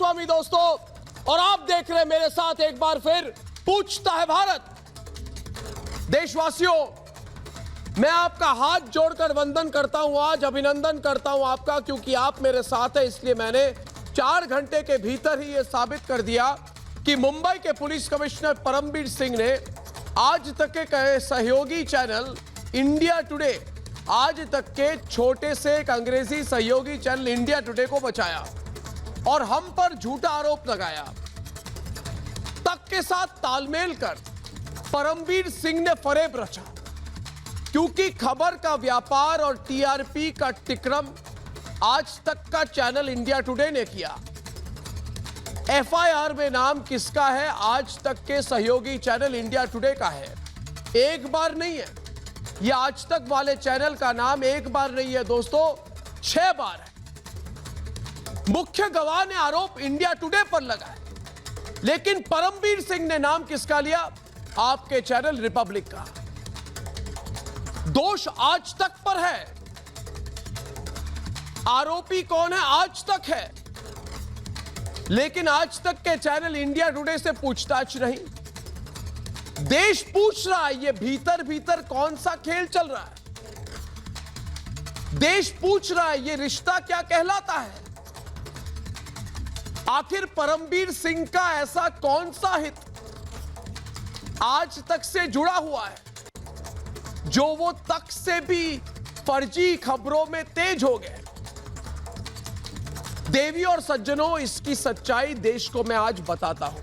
गोस्वामी दोस्तों, और आप देख रहे हैं मेरे साथ एक बार फिर पूछता है भारत। देशवासियों, मैं आपका हाथ जोड़कर वंदन करता हूं, आज अभिनंदन करता हूं आपका, क्योंकि आप मेरे साथ हैं। इसलिए मैंने 4 घंटे के भीतर ही यह साबित कर दिया कि मुंबई के पुलिस कमिश्नर परमबीर सिंह ने आज तक के सहयोगी चैनल इंडिया टुडे, आज तक के छोटे से एक अंग्रेजी सहयोगी चैनल इंडिया टुडे को बचाया और हम पर झूठा आरोप लगाया। तक के साथ तालमेल कर परमबीर सिंह ने फरेब रचा, क्योंकि खबर का व्यापार और टीआरपी का टिक्रम आज तक का चैनल इंडिया टुडे ने किया। एफआईआर में नाम किसका है? आज तक के सहयोगी चैनल इंडिया टुडे का है। एक बार नहीं है, यह आज तक वाले चैनल का नाम एक बार नहीं है दोस्तों, 6 बार है। मुख्य गवाह ने आरोप इंडिया टुडे पर लगाया, लेकिन परमबीर सिंह ने नाम किसका लिया? आपके चैनल रिपब्लिक का। दोष आज तक पर है। आरोपी कौन है? आज तक है, लेकिन आज तक के चैनल इंडिया टुडे से पूछताछ नहीं। देश पूछ रहा है ये भीतर भीतर कौन सा खेल चल रहा है। देश पूछ रहा है ये रिश्ता क्या कहलाता है। आखिर परमबीर सिंह का ऐसा कौन सा हित आज तक से जुड़ा हुआ है जो वो तक से भी फर्जी खबरों में तेज हो गए। देवी और सज्जनों, इसकी सच्चाई देश को मैं आज बताता हूं,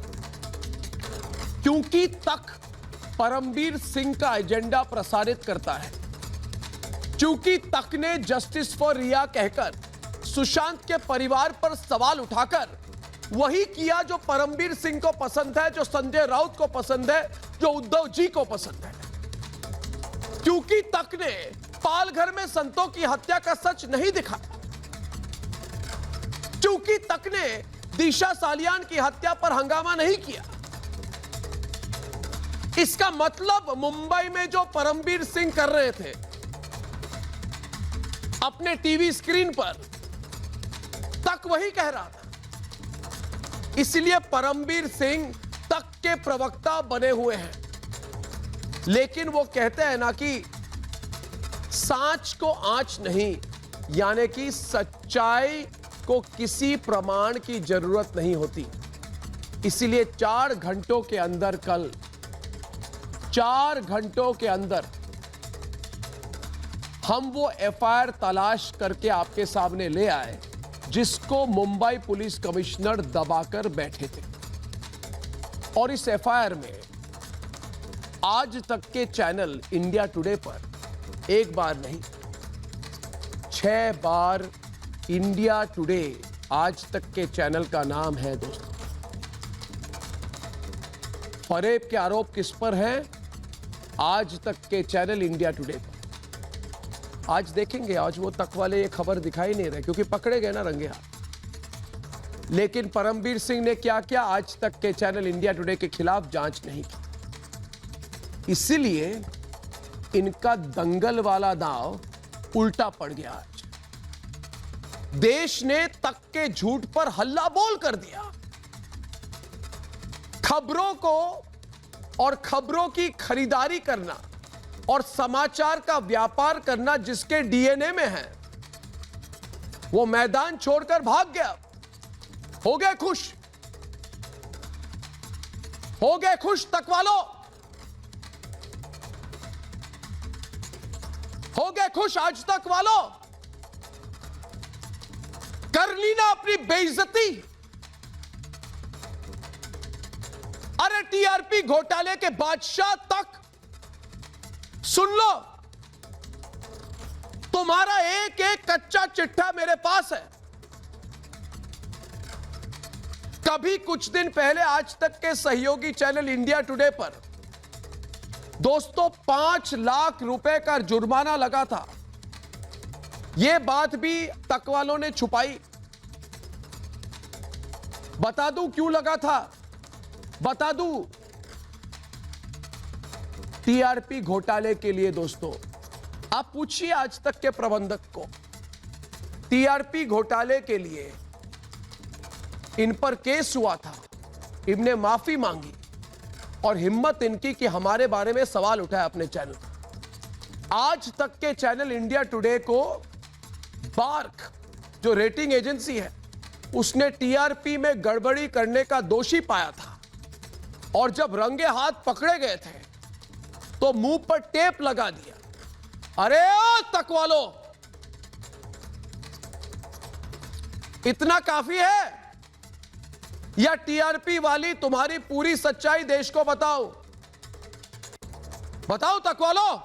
क्योंकि तक परमबीर सिंह का एजेंडा प्रसारित करता है। क्योंकि तक ने जस्टिस फॉर रिया कहकर सुशांत के परिवार पर सवाल उठाकर वही किया जो परमबीर सिंह को पसंद है, जो संजय राउत को पसंद है, जो उद्धव जी को पसंद है। क्योंकि तक ने पालघर में संतों की हत्या का सच नहीं दिखाया। क्योंकि तक ने दिशा सालियान की हत्या पर हंगामा नहीं किया। इसका मतलब मुंबई में जो परमबीर सिंह कर रहे थे अपने टीवी स्क्रीन पर, तक वही कह रहा था। इसलिए परमबीर सिंह तक के प्रवक्ता बने हुए हैं। लेकिन वो कहते हैं ना कि सांच को आंच नहीं, यानी कि सच्चाई को किसी प्रमाण की जरूरत नहीं होती। इसलिए 4 घंटों के अंदर, कल 4 घंटों के अंदर हम वो एफआईआर तलाश करके आपके सामने ले आए जिसको मुंबई पुलिस कमिश्नर दबाकर बैठे थे। और इस एफआईआर में आज तक के चैनल इंडिया टुडे पर एक बार नहीं, 6 बार इंडिया टुडे आज तक के चैनल का नाम है दोस्तों। फरेब के आरोप किस पर है? आज तक के चैनल इंडिया टुडे पर। आज देखेंगे, आज वो तक वाले ये खबर दिखाई नहीं रहे क्योंकि पकड़े गए ना रंगे हाथ। लेकिन परमबीर सिंह ने क्या किया? आज तक के चैनल इंडिया टुडे के खिलाफ जांच नहीं की। इसलिए इनका दंगल वाला दांव उल्टा पड़ गया। आज देश ने तक के झूठ पर हल्ला बोल कर दिया। खबरों को और खबरों की खरीदारी करना और समाचार का व्यापार करना जिसके डीएनए में है, वो मैदान छोड़कर भाग गया। हो गए खुश, हो गए खुश तक वालों, हो गए खुश आज तक वालों। कर ली ना अपनी बेइज्जती। अरे टीआरपी घोटाले के बादशाह तक, सुन लो, तुम्हारा एक एक कच्चा चिट्ठा मेरे पास है। कभी कुछ दिन पहले आज तक के सहयोगी चैनल इंडिया टुडे पर दोस्तों 5 लाख रुपए का जुर्माना लगा था। यह बात भी तक वालों ने छुपाई। बता दूं क्यों लगा था? बता दूं, टीआरपी घोटाले के लिए दोस्तों। आप पूछिए आज तक के प्रबंधक को, टीआरपी घोटाले के लिए इन पर केस हुआ था, इनने माफी मांगी और हिम्मत इनकी कि हमारे बारे में सवाल उठाया अपने चैनल पर। आज तक के चैनल इंडिया टुडे को बार्क जो रेटिंग एजेंसी है उसने टीआरपी में गड़बड़ी करने का दोषी पाया था और जब रंगे हाथ पकड़े गए थे तो मुंह पर टेप लगा दिया। अरे ओ तक वालों, इतना काफी है या टीआरपी वाली तुम्हारी पूरी सच्चाई देश को बताओ? बताओ तक वालों,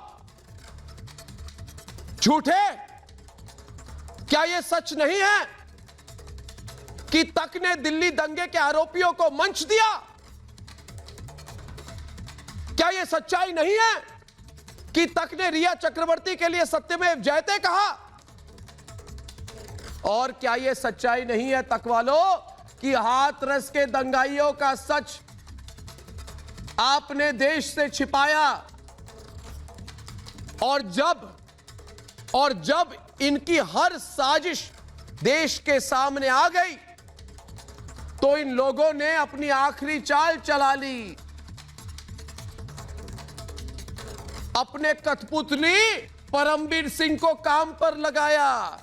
झूठे, क्या यह सच नहीं है कि तक ने दिल्ली दंगे के आरोपियों को मंच दिया? क्या यह सच्चाई नहीं है कि तक ने रिया चक्रवर्ती के लिए सत्यमेव जयते कहा? और क्या यह सच्चाई नहीं है तक वालों कि हाथरस के दंगाइयों का सच आपने देश से छिपाया और जब इनकी हर साजिश देश के सामने आ गई तो इन लोगों ने अपनी आखिरी चाल चला ली। अपने कठपुतली परमवीर सिंह को काम पर लगाया,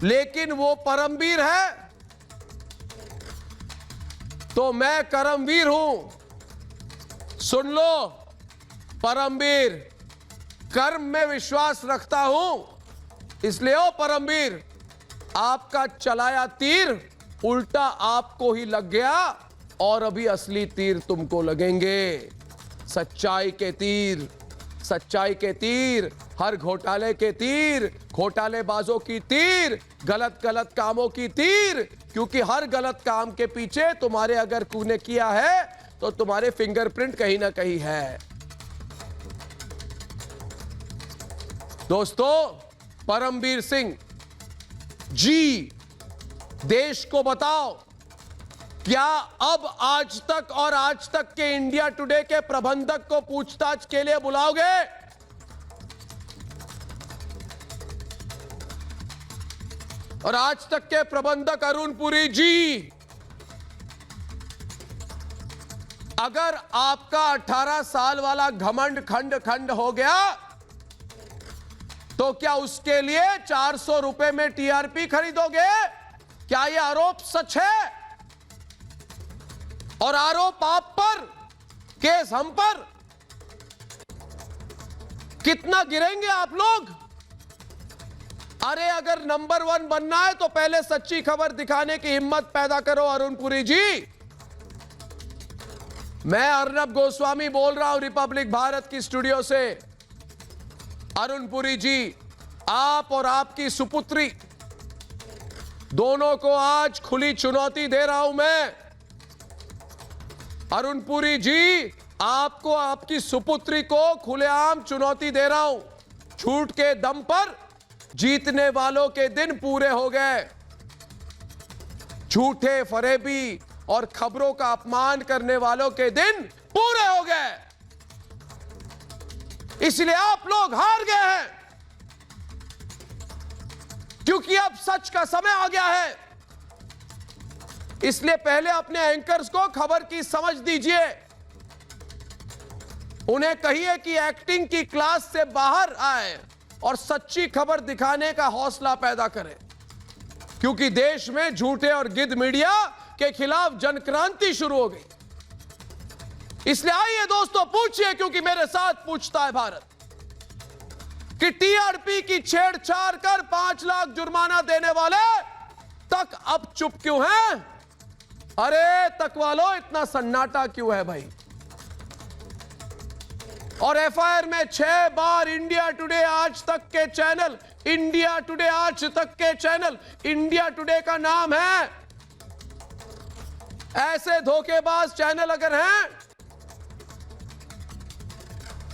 लेकिन वो परमवीर है तो मैं करमवीर हूं। सुन लो परमवीर, कर्म में विश्वास रखता हूं, इसलिए ओ परमवीर, आपका चलाया तीर उल्टा आपको ही लग गया और अभी असली तीर तुमको लगेंगे। सच्चाई के तीर, सच्चाई के तीर, हर घोटाले के तीर, घोटालेबाजों की तीर, गलत गलत कामों की तीर, क्योंकि हर गलत काम के पीछे तुम्हारे अगर तूने किया है तो तुम्हारे फिंगरप्रिंट कहीं ना कहीं है। दोस्तों, परमवीर सिंह जी, देश को बताओ, क्या अब आज तक और आज तक के इंडिया टुडे के प्रबंधक को पूछताछ के लिए बुलाओगे? और आज तक के प्रबंधक अरुण पुरी जी, अगर आपका 18 साल वाला घमंड खंड खंड हो गया तो क्या उसके लिए 400 रुपए में टीआरपी खरीदोगे? क्या यह आरोप सच है? और आरोप आप पर, केस हम पर, कितना गिरेंगे आप लोग? अरे अगर नंबर 1 बनना है तो पहले सच्ची खबर दिखाने की हिम्मत पैदा करो अरुण पुरी जी। मैं अर्नब गोस्वामी बोल रहा हूं रिपब्लिक भारत की स्टूडियो से। अरुण पुरी जी, आप और आपकी सुपुत्री दोनों को आज खुली चुनौती दे रहा हूं मैं। अरुण पुरी जी, आपको आपकी सुपुत्री को खुलेआम चुनौती दे रहा हूं। झूठ के दम पर जीतने वालों के दिन पूरे हो गए। झूठे, फरेबी और खबरों का अपमान करने वालों के दिन पूरे हो गए। इसलिए आप लोग हार गए हैं, क्योंकि अब सच का समय आ गया है। इसलिए पहले अपने एंकर्स को खबर की समझ दीजिए। उन्हें कहिए कि एक्टिंग की क्लास से बाहर आए और सच्ची खबर दिखाने का हौसला पैदा करें, क्योंकि देश में झूठे और गिद्ध मीडिया के खिलाफ जनक्रांति शुरू हो गई। इसलिए आइए दोस्तों, पूछिए, क्योंकि मेरे साथ पूछता है भारत, कि टीआरपी की छेड़छाड़ कर 5 लाख जुर्माना देने वाले तक अब चुप क्यों हैं? अरे तक वालों, इतना सन्नाटा क्यों है भाई? और एफआईआर में 6 बार इंडिया टुडे आज तक के चैनल, इंडिया टुडे आज तक के चैनल, इंडिया टुडे का नाम है। ऐसे धोखेबाज चैनल अगर हैं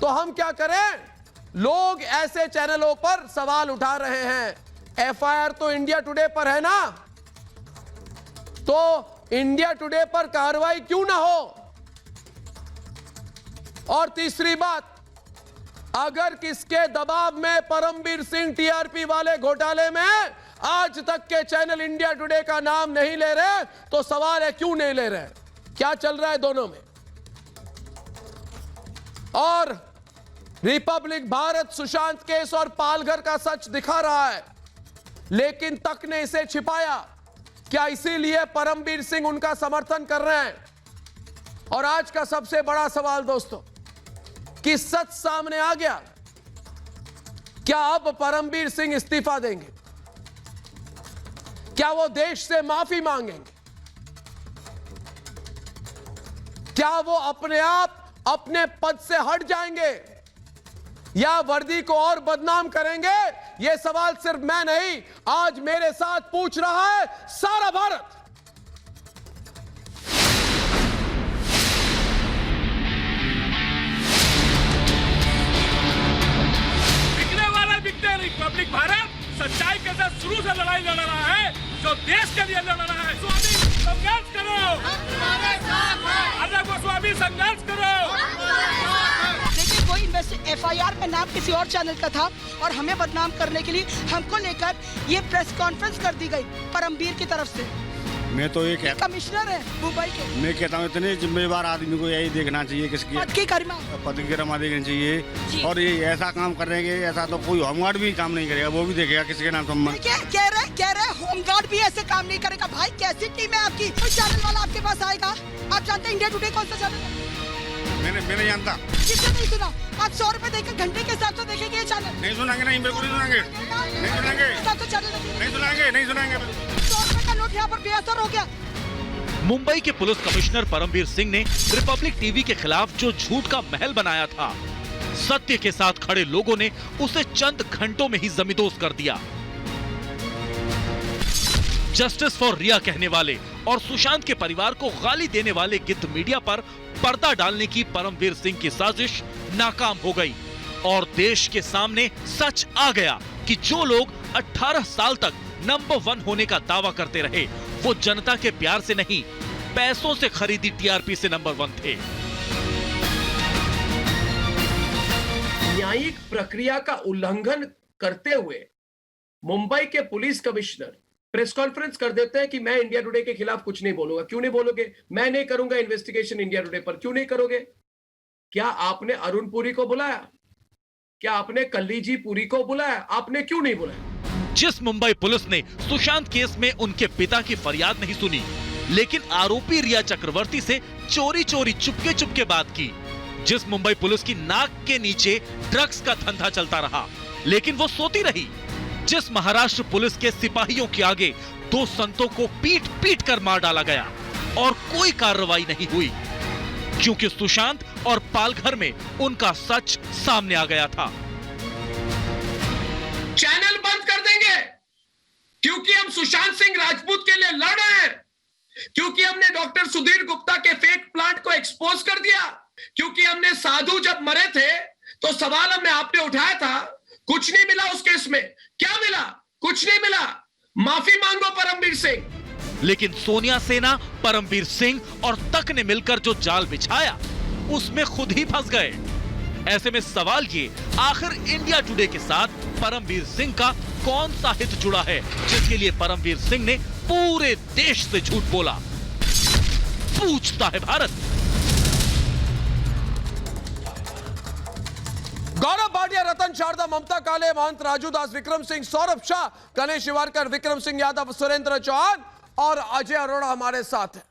तो हम क्या करें? लोग ऐसे चैनलों पर सवाल उठा रहे हैं। एफआईआर तो इंडिया टुडे पर है ना, तो इंडिया टुडे पर कार्रवाई क्यों ना हो? और तीसरी बात, अगर किसके दबाव में परमवीर सिंह टीआरपी वाले घोटाले में आज तक के चैनल इंडिया टुडे का नाम नहीं ले रहे, तो सवाल है क्यों नहीं ले रहे? क्या चल रहा है दोनों में? और रिपब्लिक भारत सुशांत केस और पालघर का सच दिखा रहा है, लेकिन तक ने इसे छिपाया। क्या इसीलिए परमबीर सिंह उनका समर्थन कर रहे हैं? और आज का सबसे बड़ा सवाल दोस्तों, कि सच सामने आ गया, क्या अब परमबीर सिंह इस्तीफा देंगे? क्या वो देश से माफी मांगेंगे? क्या वो अपने आप अपने पद से हट जाएंगे या वर्दी को और बदनाम करेंगे? यह सवाल सिर्फ मैं नहीं, आज मेरे साथ पूछ रहा है सारा भारत। बिकने वाला बिकते रिपब्लिक भारत सच्चाई के साथ शुरू से लड़ाई लड़ रहा है, जो देश के लिए लड़ रहा है। स्वामी संघर्ष करो, अलग स्वामी संघर्ष करो। देखिए, कोई FIR में नाम किसी और चैनल का था और हमें बदनाम करने के लिए हमको लेकर ये प्रेस कॉन्फ्रेंस कर दी गई परमबीर की तरफ से। मैं तो ये कहता कमिश्नर है मुंबई के। मैं कहता हूँ इतने जिम्मेवार आदमी को यही देखना चाहिए, किसकी पद की गरिमा, पद की गरिमा देखनी चाहिए। और ये ऐसा काम कर रहे हैं, ऐसा तो कोई होमगार्ड भी काम नहीं करेगा, वो भी देखेगा किसके नाम सम्मान। कह रहे होमगार्ड भी ऐसे काम नहीं करेगा। भाई कैसी टीम है आपकी? कोई चैनल वाला आपके पास आएगा? आप जानते हैं इंडिया टुडे कौन सा चैनल है? मैंने जानता। किसने नहीं सुना? आप 100 रुपए देकर घंटे के हिसाब से देखेंगे ये चैनल? नहीं सुनाएंगे, नहीं बिल्कुल नहीं सुनाएंगे, नहीं सुनाएंगे, नहीं सुनाएंगे, नहीं सुनाएंगे। 100 रुपए का नोट यहाँ पर बेअसर हो गया। मुंबई के पुलिस कमिश्नर परमबीर सिंह ने रिपब्लिक टीवी के खिलाफ जो झूठ का महल बनाया था, सत्य के साथ खड़े लोगों ने उसे चंद घंटों में ही जमींदोज कर दिया। जस्टिस फॉर रिया कहने वाले और सुशांत के परिवार को गाली देने वाले गिद्ध मीडिया पर पर्दा डालने की परमबीर सिंह की साजिश नाकाम हो गई और देश के सामने सच आ गया कि जो लोग 18 साल तक नंबर 1 होने का दावा करते रहे, वो जनता के प्यार से नहीं, पैसों से खरीदी TRP से नंबर 1 थे। न्यायिक प्रक्रिया का उल्लंघन करते हुए मुंबई के पुलिस कमिश्नर प्रेस कॉन्फ्रेंस कर देते हैं कि मैं इंडिया टुडे के खिलाफ कुछ नहीं बोलूंगा। क्यों नहीं बोलोगे? मैं नहीं करूंगा इन्वेस्टिगेशन इंडिया टुडे पर। क्यों नहीं करोगे? क्या आपने अरुण पुरी को बुलाया? क्या आपने कल्लीजी पुरी को बुलाया? आपने क्यों नहीं बुलाया? जिस मुंबई पुलिस ने सुशांत केस में उनके पिता की फरियाद नहीं सुनी, लेकिन आरोपी रिया चक्रवर्ती से चोरी चोरी चुपके चुपके बात की, जिस मुंबई पुलिस की नाक के नीचे ड्रग्स का धंधा चलता रहा लेकिन वो सोती रही, जिस महाराष्ट्र पुलिस के सिपाहियों के आगे 2 संतों को पीट पीट कर मार डाला गया और कोई कार्रवाई नहीं हुई, क्योंकि सुशांत और पालघर में उनका सच सामने आ गया था। चैनल बंद कर देंगे क्योंकि हम सुशांत सिंह राजपूत के लिए लड़ रहे हैं, क्योंकि हमने डॉक्टर सुधीर गुप्ता के फेक प्लांट को एक्सपोज कर दिया, क्योंकि हमने साधु जब मरे थे तो सवाल हमने आपने उठाया था, कुछ नहीं मिला उस केस में। क्या मिला? कुछ नहीं मिला। माफी मांगो परमबीर सिंह। लेकिन सोनिया सेना, परमबीर सिंह और तक ने मिलकर जो जाल बिछाया, उसमें खुद ही फंस गए। ऐसे में सवाल ये, आखिर इंडिया टुडे के साथ परमबीर सिंह का कौन सा हित जुड़ा है, जिसके लिए परमबीर सिंह ने पूरे देश से झूठ बोला? पूछता है भारत। गौरव भाटिया, रतन शारदा, ममता काले, महंत राजू दास, विक्रम सिंह, सौरभ शाह, गणेश शिवारकर, विक्रम सिंह यादव, सुरेंद्र चौहान और अजय अरोड़ा हमारे साथ है।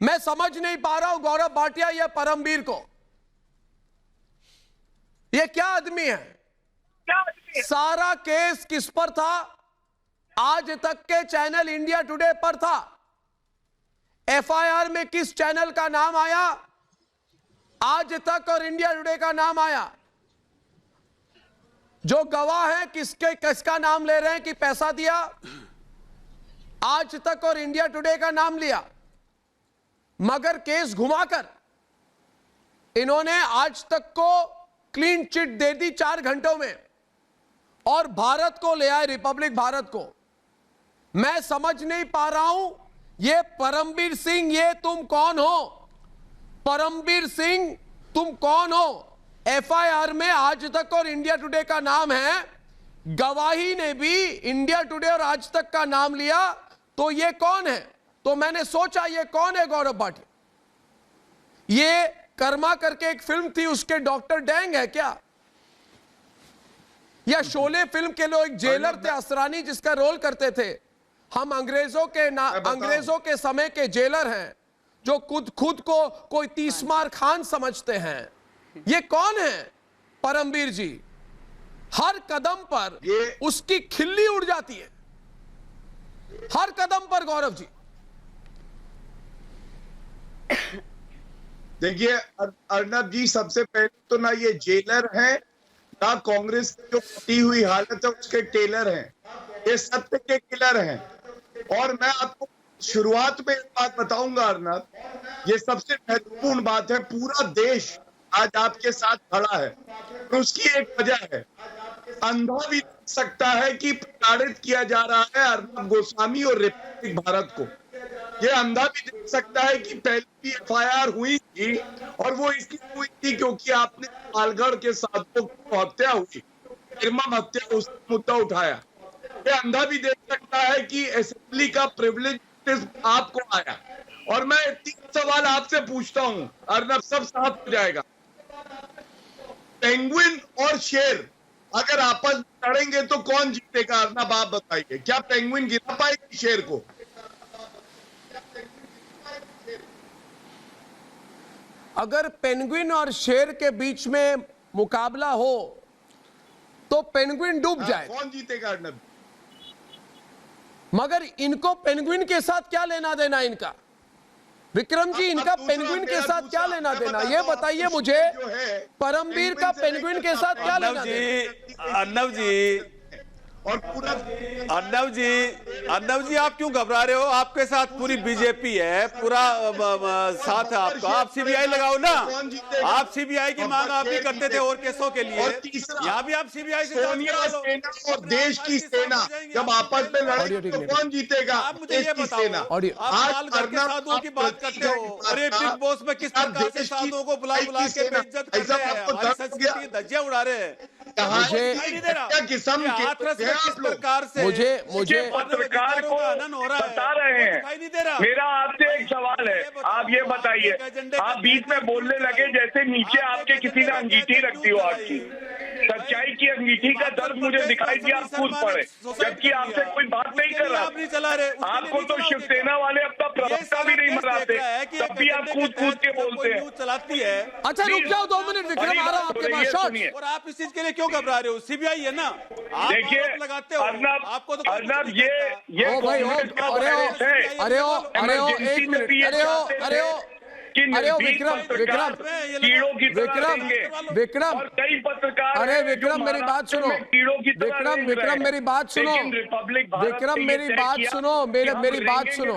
मैं समझ नहीं पा रहा हूं गौरव भाटिया या परमबीर को, ये क्या आदमी है? सारा केस किस पर था? आज तक के चैनल इंडिया टुडे पर था। FIR में किस चैनल का नाम आया? आज तक और इंडिया टुडे का नाम आया। जो गवाह हैं किसका नाम ले रहे हैं कि पैसा दिया? आज तक और इंडिया टुडे का नाम लिया, मगर केस घुमाकर इन्होंने आज तक को क्लीन चिट दे दी 4 घंटों में और भारत को ले आए, रिपब्लिक भारत को। मैं समझ नहीं पा रहा हूं, ये परमबीर सिंह, ये तुम कौन हो? परमबीर सिंह तुम कौन हो? FIR में आज तक और इंडिया टुडे का नाम है गवाही ने भी इंडिया टुडे और आज तक का नाम लिया, तो ये कौन है? तो मैंने सोचा ये कौन है गौरव भाटिया? ये कर्मा करके एक फिल्म थी, उसके डॉक्टर डैंग है क्या? या शोले फिल्म के लोग एक जेलर थे असरानी जिसका रोल करते थे? हम अंग्रेजों के समय के जेलर हैं जो खुद को कोई तीसमार खान समझते हैं। ये कौन है? परमवीर जी हर कदम पर उसकी खिल्ली उड़ जाती है, हर कदम पर गौरव जी। देखिए अर्नब जी, सबसे पहले तो ना ये जेलर हैं, ना कांग्रेस की जो फटी हुई हालत है उसके टेलर हैं, ये सत्य के किलर हैं। और मैं आपको शुरुआत में एक बात बताऊंगा अर्नब, ये सबसे महत्वपूर्ण बात है, पूरा देश आज आपके साथ खड़ा है, तो उसकी एक वजह है। अंधा भी देख सकता है कि प्रताड़ित किया जा रहा है अर्नब गोस्वामी और रिपब्लिक भारत को। ये अंधा भी देख सकता है कि पहले भी FIR हुई थी और वो इसलिए हुई थी क्योंकि आपने पालगढ़ के साधुओं की हत्या हुई, निर्मम हत्या, उसका मुद्दा उठाया। ये अंधा भी देख सकता है कि असेंबली का प्रिविलेज आपको आया। और मैं 3 सवाल आपसे पूछता हूं अर्नब, सब साफ हो जाएगा। पेंगुइन और शेर अगर आपस में लड़ेंगे तो कौन जीतेगा अर्नब, आप बताइए। क्या पेंगुइन गिरा पाएगी शेर को? अगर पेंगुइन और शेर के बीच में मुकाबला हो तो पेंगुइन डूब जाएगा। कौन जीतेगा अर्नब? मगर इनको पेंगुइन के साथ क्या लेना देना इनका? विक्रम जी, इनका पेंगुइन के साथ क्या लेना देना, ये बताइए मुझे। परमवीर का पेंगुइन के साथ क्या लेना देना? अर्नब जी, और पूरा अर्नब जी आप क्यों घबरा रहे हो? आपके साथ पूरी बीजेपी है, पूरा साथ है आपका। आप CBI लगाओ ना, आप CBI की मांग आप भी करते थे और केसों के लिए, यहाँ भी आप CBI से सोनिया सेना और देश की सेना जब आपस में लड़े तो कौन जीतेगा? आप मुझे ये बताओ, आप पालगढ़ के साधुओं की बात करते हो, अरे बिग बॉस में किस प्रकार से साधुओं को बुला बुला के बेइज्जत कर रहे हैं, हमारी संस्कृति की धज्जियां उड़ा रहे हैं। मुझे पत्रकार को बता रहे हैं। मेरा आपसे एक सवाल है, आप ये बताइए, आप बीच में बोलने लगे जैसे नीचे आपके किसी ने अंगीठी रख दी हो। आपकी सच्चाई की अंगीठी का दर्द मुझे दिखाई दिया, आप कूद पड़े, जबकि आपसे कोई बात नहीं कर रहा। आपको तो शिवसेना वाले अपना प्रवक्ता भी नहीं मनाते, तब भी आप कूद कूद के बोलते हैं। चलाती है। अच्छा रुक जाओ 2 मिनट, विक्रम आ रहा हूं आपके पास। शॉट। और आप इस चीज के लिए क्यों घबरा रहे हो? CBI है ना, आप देखिए लगाते हो, आपको तो अर्नब ये ओ भाई, अरे एक मिनट, अरे विक्रम, कई पत्रकार, अरे विक्रम मेरी बात सुनो, विक्रम मेरी बात सुनो, विक्रम मेरी बात सुनो, मेरी बात सुनो।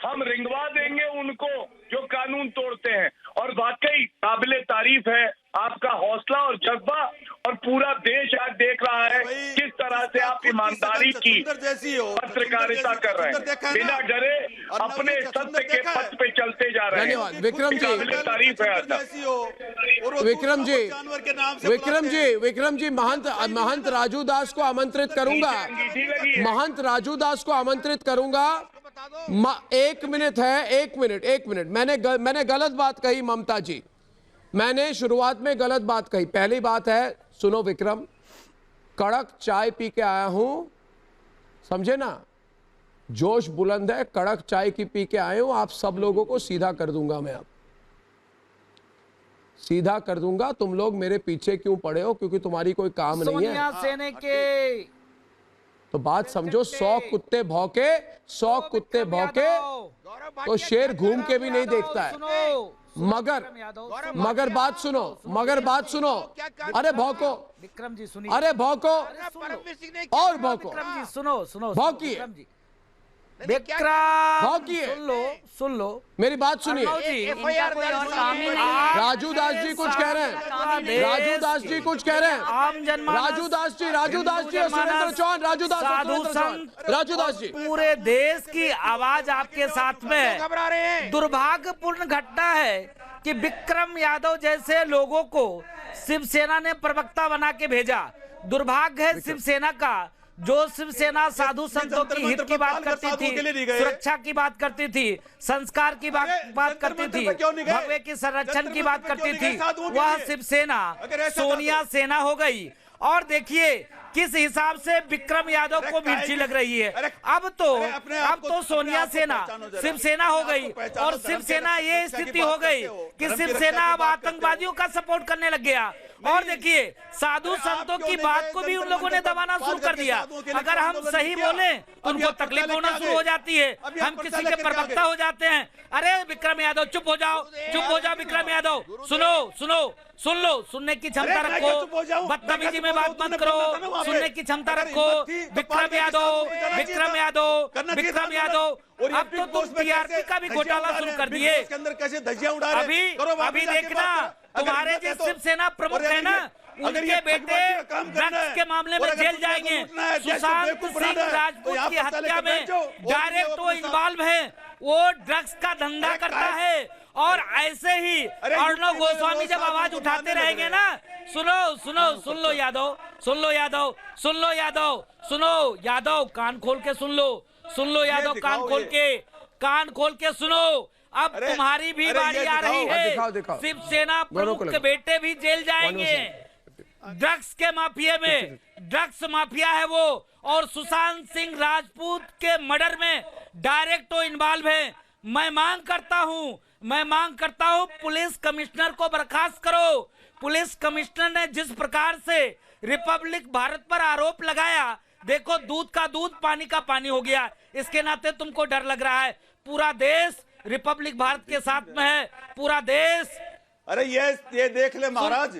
हम रिंगवा देंगे उनको जो कानून तोड़ते हैं। और वाकई काबिले तारीफ है आपका हौसला और जज्बा, और पूरा देश आज देख रहा है किस तरह से आप ईमानदारी की पत्रकारिता कर रहे हैं, बिना डरे अपने सत्य के पथ पे चलते जा रहे हैं। धन्यवाद विक्रम जी, काबिले तारीफ है। विक्रम जी, महंत राजू दास को आमंत्रित करूंगा, महंत राजू दास को आमंत्रित करूंगा। 1 मिनट है, 1 मिनट। मैंने गलत बात कही ममता जी, मैंने शुरुआत में गलत बात कही। पहली बात है, सुनो विक्रम, कड़क चाय पी के आया हूं, समझे ना, जोश बुलंद है, कड़क चाय की पी के आए हूं। आप सब लोगों को सीधा कर दूंगा, मैं अब सीधा कर दूंगा। तुम लोग मेरे पीछे क्यों पड़े हो? क्योंकि तुम्हारी कोई काम नहीं है। सेने के तो बात समझो, 100 कुत्ते भौंके तो शेर घूम के भी नहीं देखता है। मगर बात सुनो, अरे भौंको विक्रम जी सुनिए, अरे भौंको और भौंको, विक्रम जी सुनो भौंकिए, विक्रम सुन लो मेरी बात सुनिए। राजू दास जी कुछ कह रहे हैं, राजू दास जी कुछ कह रहे हैं, राजू दास जी और सुरेंद्र चौहान, राजू दास जी, पूरे देश की आवाज आपके साथ में। दुर्भाग्यपूर्ण घटना है कि विक्रम यादव जैसे लोगों को शिवसेना ने प्रवक्ता बना के भेजा, दुर्भाग्य है शिवसेना का, जो शिवसेना साधु संतों की हित की बात करती थी, सुरक्षा की बात करती थी, संस्कार की बात करती थी, भव्य की संरक्षण की बात करती थी, वह शिवसेना सोनिया सेना हो गई। और देखिए किस हिसाब से विक्रम यादव को मिर्ची लग रही है। अब तो सोनिया सेना शिवसेना हो गई, और शिवसेना ये स्थिति हो गई कि शिवसेना अब आतंकवादियों का सपोर्ट करने लग गया। और देखिए साधु संतों की बात को भी उन लोगों ने दबाना शुरू कर दिया। अगर हम सही बोले तो उनको तकलीफ होना शुरू हो जाती है, हम किसी के प्रवक्ता हो जाते हैं। अरे विक्रम यादव चुप हो जाओ विक्रम यादव, सुन लो, सुनने की क्षमता रखो, बदतमीजी में बात मत करो, सुनने की क्षमता रखो। विक्रम यादव, अब तो तुम टीआरपी का भी घोटाला शुरू कर दिए। अभी देखना, तुम्हारे जो शिवसेना प्रमुख है ना, उनके बेटे ड्रग्स के मामले में जेल जाएंगे। सुशांत सिंह राजपूत की हत्या में डायरेक्ट वो इन्वॉल्व है, वो ड्रग्स का धंधा करता है। और ऐसे ही अर्णव गोस्वामी जब आवाज उठाते रहेंगे ना, सुन लो यादव, कान खोल के सुन लो यादव, कान खोल के सुनो। अब तुम्हारी भी बारी आ रही है, शिवसेना प्रमुख के बेटे भी जेल जाएंगे ड्रग्स के माफिया में। ड्रग्स माफिया है वो, और सुशांत सिंह राजपूत के मर्डर में डायरेक्ट वो इन्वॉल्व है। मैं मांग करता हूं पुलिस कमिश्नर को बर्खास्त करो। पुलिस कमिश्नर ने जिस प्रकार से रिपब्लिक भारत पर आरोप लगाया, देखो दूध का दूध पानी का पानी हो गया। इसके नाते तुमको डर लग रहा है। पूरा देश रिपब्लिक भारत के साथ में है, पूरा देश। अरे ये देख ले महाराज,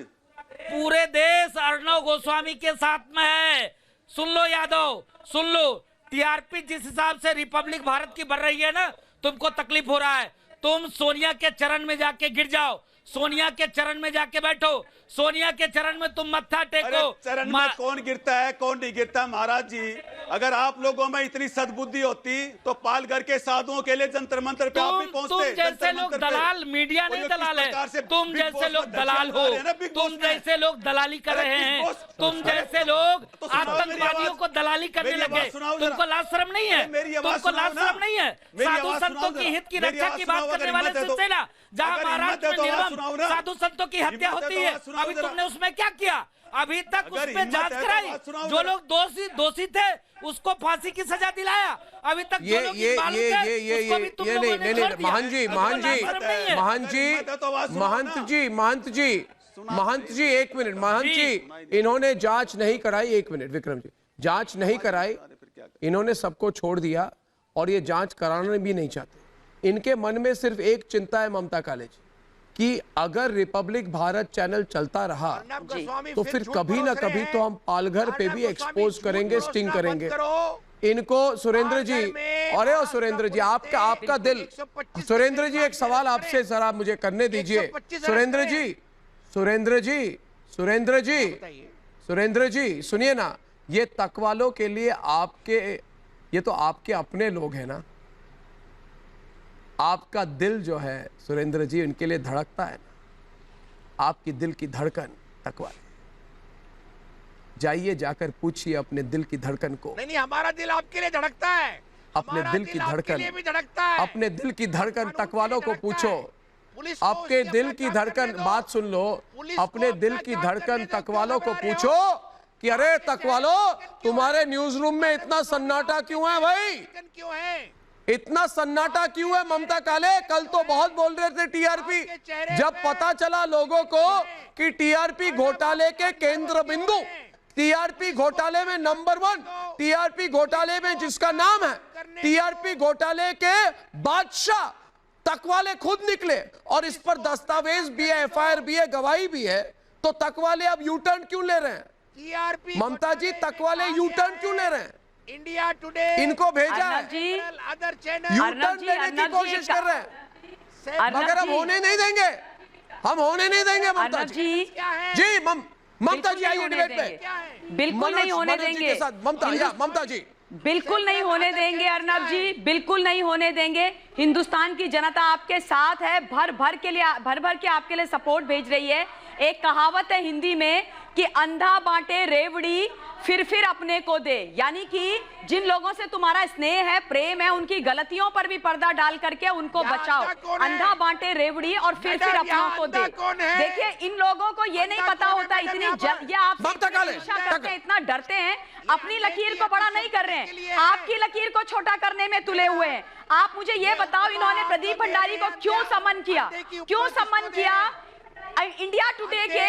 पूरे देश अर्णव गोस्वामी के साथ में है। सुन लो यादव, सुन लो, टीआरपी जिस हिसाब से रिपब्लिक भारत की बढ़ रही है ना, तुमको तकलीफ हो रहा है। तुम सोनिया के चरण में जाके गिर जाओ, सोनिया के चरण में जाके बैठो, सोनिया के चरण में तुम मत्था टेको। चरण में कौन गिरता है कौन नहीं गिरता महाराज जी। अगर आप लोगों में इतनी सद्बुद्धि होती तो पालघर के साधुओं के लिए जंतर मंतर पे आप भी पहुंचते। तुम जैसे लोग दलाल, मीडिया नहीं दलाल है, तुम जैसे लोग दलाल हो, तुम जैसे लोग दलाली कर रहे हैं, तुम जैसे लोग आतंकवादियों को दलाली करने लगे। तुमको लाज शर्म नहीं है? तुमको लाज शर्म नहीं है? साधु संतों की हित की रक्षा की बात करने वाले शिवसेना, जहां महाराष्ट्र में निर्मम साधु संतों की हत्या होती है, अभी तुमने उसमें क्या किया? अभी तक उस पे जांच कराई, जो लोग दोषी थे उसको फांसी की सजा दिलाया। अभी तक जो लोग बालू थे उसको भी तुम लोगों ने छोड़ दिया। महंत जी एक मिनट, महंत जी इन्होंने जांच नहीं कराई। एक मिनट विक्रम जी, जांच नहीं कराई, इन्होंने सबको छोड़ दिया और ये जांच कराना भी नहीं चाहते। इनके मन में सिर्फ एक चिंता है ममता कालेज कि अगर रिपब्लिक भारत चैनल चलता रहा तो फिर कभी ना कभी तो हम पालघर पे भी एक्सपोज करेंगे, स्टिंग करेंगे इनको। सुरेंद्र जी, अरे सुरेंद्र जी, आपका दिल, सुरेंद्र जी एक सवाल आपसे जरा मुझे करने दीजिए। सुरेंद्र जी सुनिए ना, ये तकवालों के लिए ये तो आपके अपने लोग हैं ना, आपका दिल जो है सुरेंद्र जी उनके लिए धड़कता है ना, आपकी दिल की धड़कन तकवाले। जाइए जाकर पूछिए अपने दिल की धड़कन को। नहीं, हमारा दिल आपके लिए धड़कता है, अपने दिल की धड़कन, अपने दिल की धड़कन तकवालों को पूछो। आपके दिल की धड़कन, बात सुन लो, अपने दिल की धड़कन तकवालों को पूछो कि अरे तकवालो, तुम्हारे न्यूज रूम में इतना सन्नाटा क्यों है भाई? क्यों है इतना सन्नाटा क्यों है? ममता काले कल तो बहुत बोल रहे थे टीआरपी, जब पता चला लोगों को कि टीआरपी घोटाले के केंद्र बिंदु, टीआरपी घोटाले में नंबर 1, टीआरपी घोटाले में जिसका नाम है टीआरपी घोटाले के बादशाह तकवाले खुद निकले, और इस पर दस्तावेज भी है, एफआईआर भी है, गवाही भी है, तो तकवाले अब यू टर्न क्यों ले रहे हैं? ममता जी, तकवाले यू टर्न क्यों ले रहे हैं? इंडिया टुडे इनको भेजा है, अदर चैनल यू टर्न लेने की कोशिश कर रहे हैं, मगर हम होने नहीं देंगे, हम होने नहीं देंगे। ममता जी, ममता जी आइए डिबेट पे। बिल्कुल नहीं होने देंगे ममता जी, बिल्कुल नहीं होने देंगे अर्नब जी, बिल्कुल नहीं होने देंगे। हिंदुस्तान की जनता आपके साथ है, भर भर के आपके लिए सपोर्ट भेज रही है। एक कहावत है हिंदी में कि अंधा बांटे रेवड़ी फिर अपने को दे, यानी कि जिन लोगों से तुम्हारा स्नेह है, प्रेम है, उनकी गलतियों पर भी पर्दा डाल करके उनको बचाओ। अंधा बांटे रेवड़ी और फिर अपनों को दे। देखिए, इन लोगों को ये नहीं पता होता, इतनी ये आपसे करते हैं, इतना डरते हैं, अपनी लकीर को बड़ा नहीं कर रहे हैं, आपकी लकीर को छोटा करने में तुले हुए हैं। आप मुझे ये बताओ, इन्होंने प्रदीप भंडारी को क्यों समन किया? क्यों समन किया? इंडिया टुडे के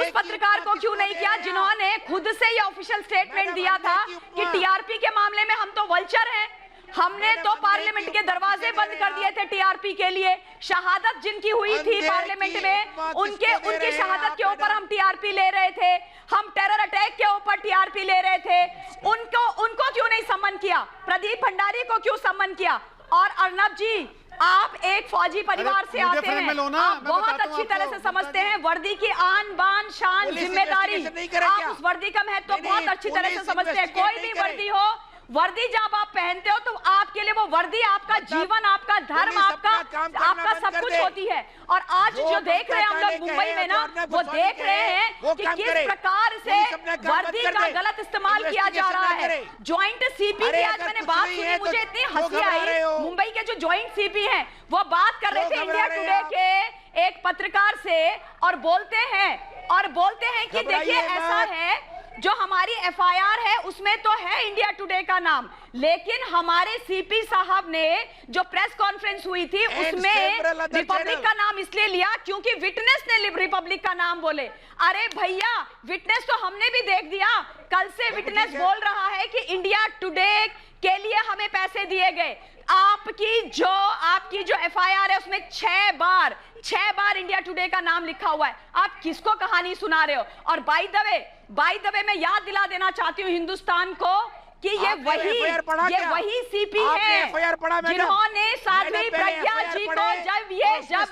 उस पत्रकार को क्यों नहीं किया जिन्होंने खुद से ये ऑफिशियल स्टेटमेंट दिया था कि टीआरपी के मामले में हम तो वल्चर हैं, हमने तो पार्लियामेंट के दरवाजे बंद कर दिए थे टीआरपी के लिए। शहादत जिनकी हुई थी पार्लियामेंट में, उनकी शहादत के ऊपर हम टीआरपी ले रहे थे, हम टेरर अटैक के ऊपर टीआरपी ले रहे थे, उनको क्यों नहीं सम्मन किया? प्रदीप भंडारी को क्यों सम्मन किया? और अर्नब जी, आप एक फौजी परिवार से आते हैं, आप बहुत अच्छी तरह से समझते हैं वर्दी की आन बान शान जिम्मेदारी, आप उस वर्दी का महत्व बहुत अच्छी तरह से समझते हैं। कोई भी वर्दी हो, वर्दी जब आप पहनते हो तो आपके लिए वो वर्दी आपका जीवन, आपका धर्म, आपका सब कुछ होती है। और आज जो देख रहे हैं हम लोग मुंबई में ना, वो देख रहे हैं कि किस प्रकार से वर्दी का गलत इस्तेमाल किया जा रहा है। ज्वाइंट सीपी की आज मैंने बात सुनी, मुझे इतनी हंसी आई। मुंबई के जो ज्वाइंट सीपी हैं वो बात कर रहे थे इंडिया टुडे के एक पत्रकार से, और बोलते हैं कि देखिए ऐसा है, जो हमारी एफआईआर है उसमें तो है इंडिया टुडे का नाम, लेकिन हमारे सीपी साहब ने जो प्रेस कॉन्फ्रेंस हुई थी उसमें रिपब्लिक का नाम इसलिए लिया क्योंकि विटनेस ने रिपब्लिक का नाम बोले। अरे भैया, विटनेस तो हमने भी देख दिया, कल से विटनेस बोल रहा है कि इंडिया टुडे के लिए हमें पैसे दिए गए। आपकी जो एफआईआर है उसमें 6 बार इंडिया टुडे का नाम लिखा हुआ है। आप किसको कहानी सुना रहे हो? और बाय द वे मैं याद दिला देना चाहती हूँ हिंदुस्तान को कि ये वही सीपी है जिन्होंने साध्वी प्रज्ञा जी को जब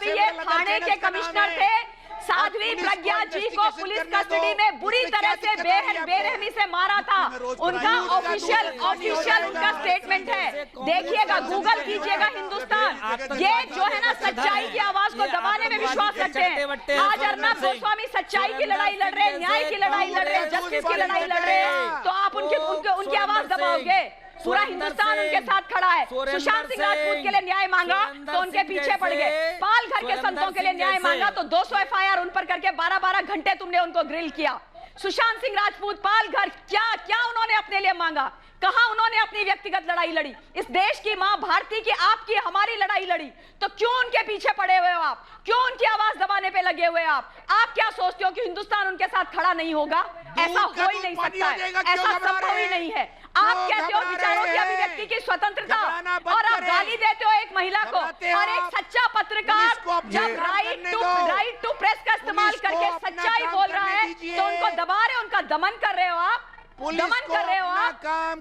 ये थाने के कमिश्नर थे, साध्वी प्रज्ञा जी को पुलिस कस्टडी में बुरी तरह से बेरहमी से मारा था। उनका ऑफिशियल उनका स्टेटमेंट है, देखिएगा, गूगल कीजिएगा हिंदुस्तान। ये जो है ना, सच्चाई की आवाज को दबाने में विश्वास रखते हैं। आज अर्नब गोस्वामी सच्चाई की लड़ाई लड़ रहे हैं, न्याय की लड़ाई लड़ रहे हैं, जस्टिस की लड़ाई लड़ रहे हैं, तो आप उनकी आवाज दबाओगे? पूरा हिंदुस्तान उनके साथ खड़ा है। सुशांत सिंह राजपूत के लिए न्याय मांगा तो उनके पीछे पड़ गए, पालघर के संतों के लिए न्याय मांगा तो 200 एफआईआर उन पर करके 12-12 घंटे तुमने उनको ग्रिल किया। सुशांत सिंह राजपूत, पालघर, क्या उन्होंने अपने लिए मांगा? कहां उन्होंने अपनी व्यक्तिगत लड़ाई लड़ी? इस देश की मां भारती की, आपकी, हमारी लड़ाई लड़ी, तो क्यों उनके पीछे पड़े हुए हो आप? क्यों उनकी आवाज दबाने पे लगे हुए आप? आप क्या सोचते हो कि हिंदुस्तान उनके साथ खड़ा नहीं होगा? ऐसा हो ही नहीं सकता है, ऐसा संभव ही नहीं है। आप कहते हो विचारों की अभिव्यक्ति की स्वतंत्रता और आप गाली देते हो एक महिला को, और एक सच्चा पत्रकार जब राइट टू प्रेस का इस्तेमाल करके सच्चाई बोल रहा है तो उनको दबा रहे हो, उनका दमन कर रहे हो आप,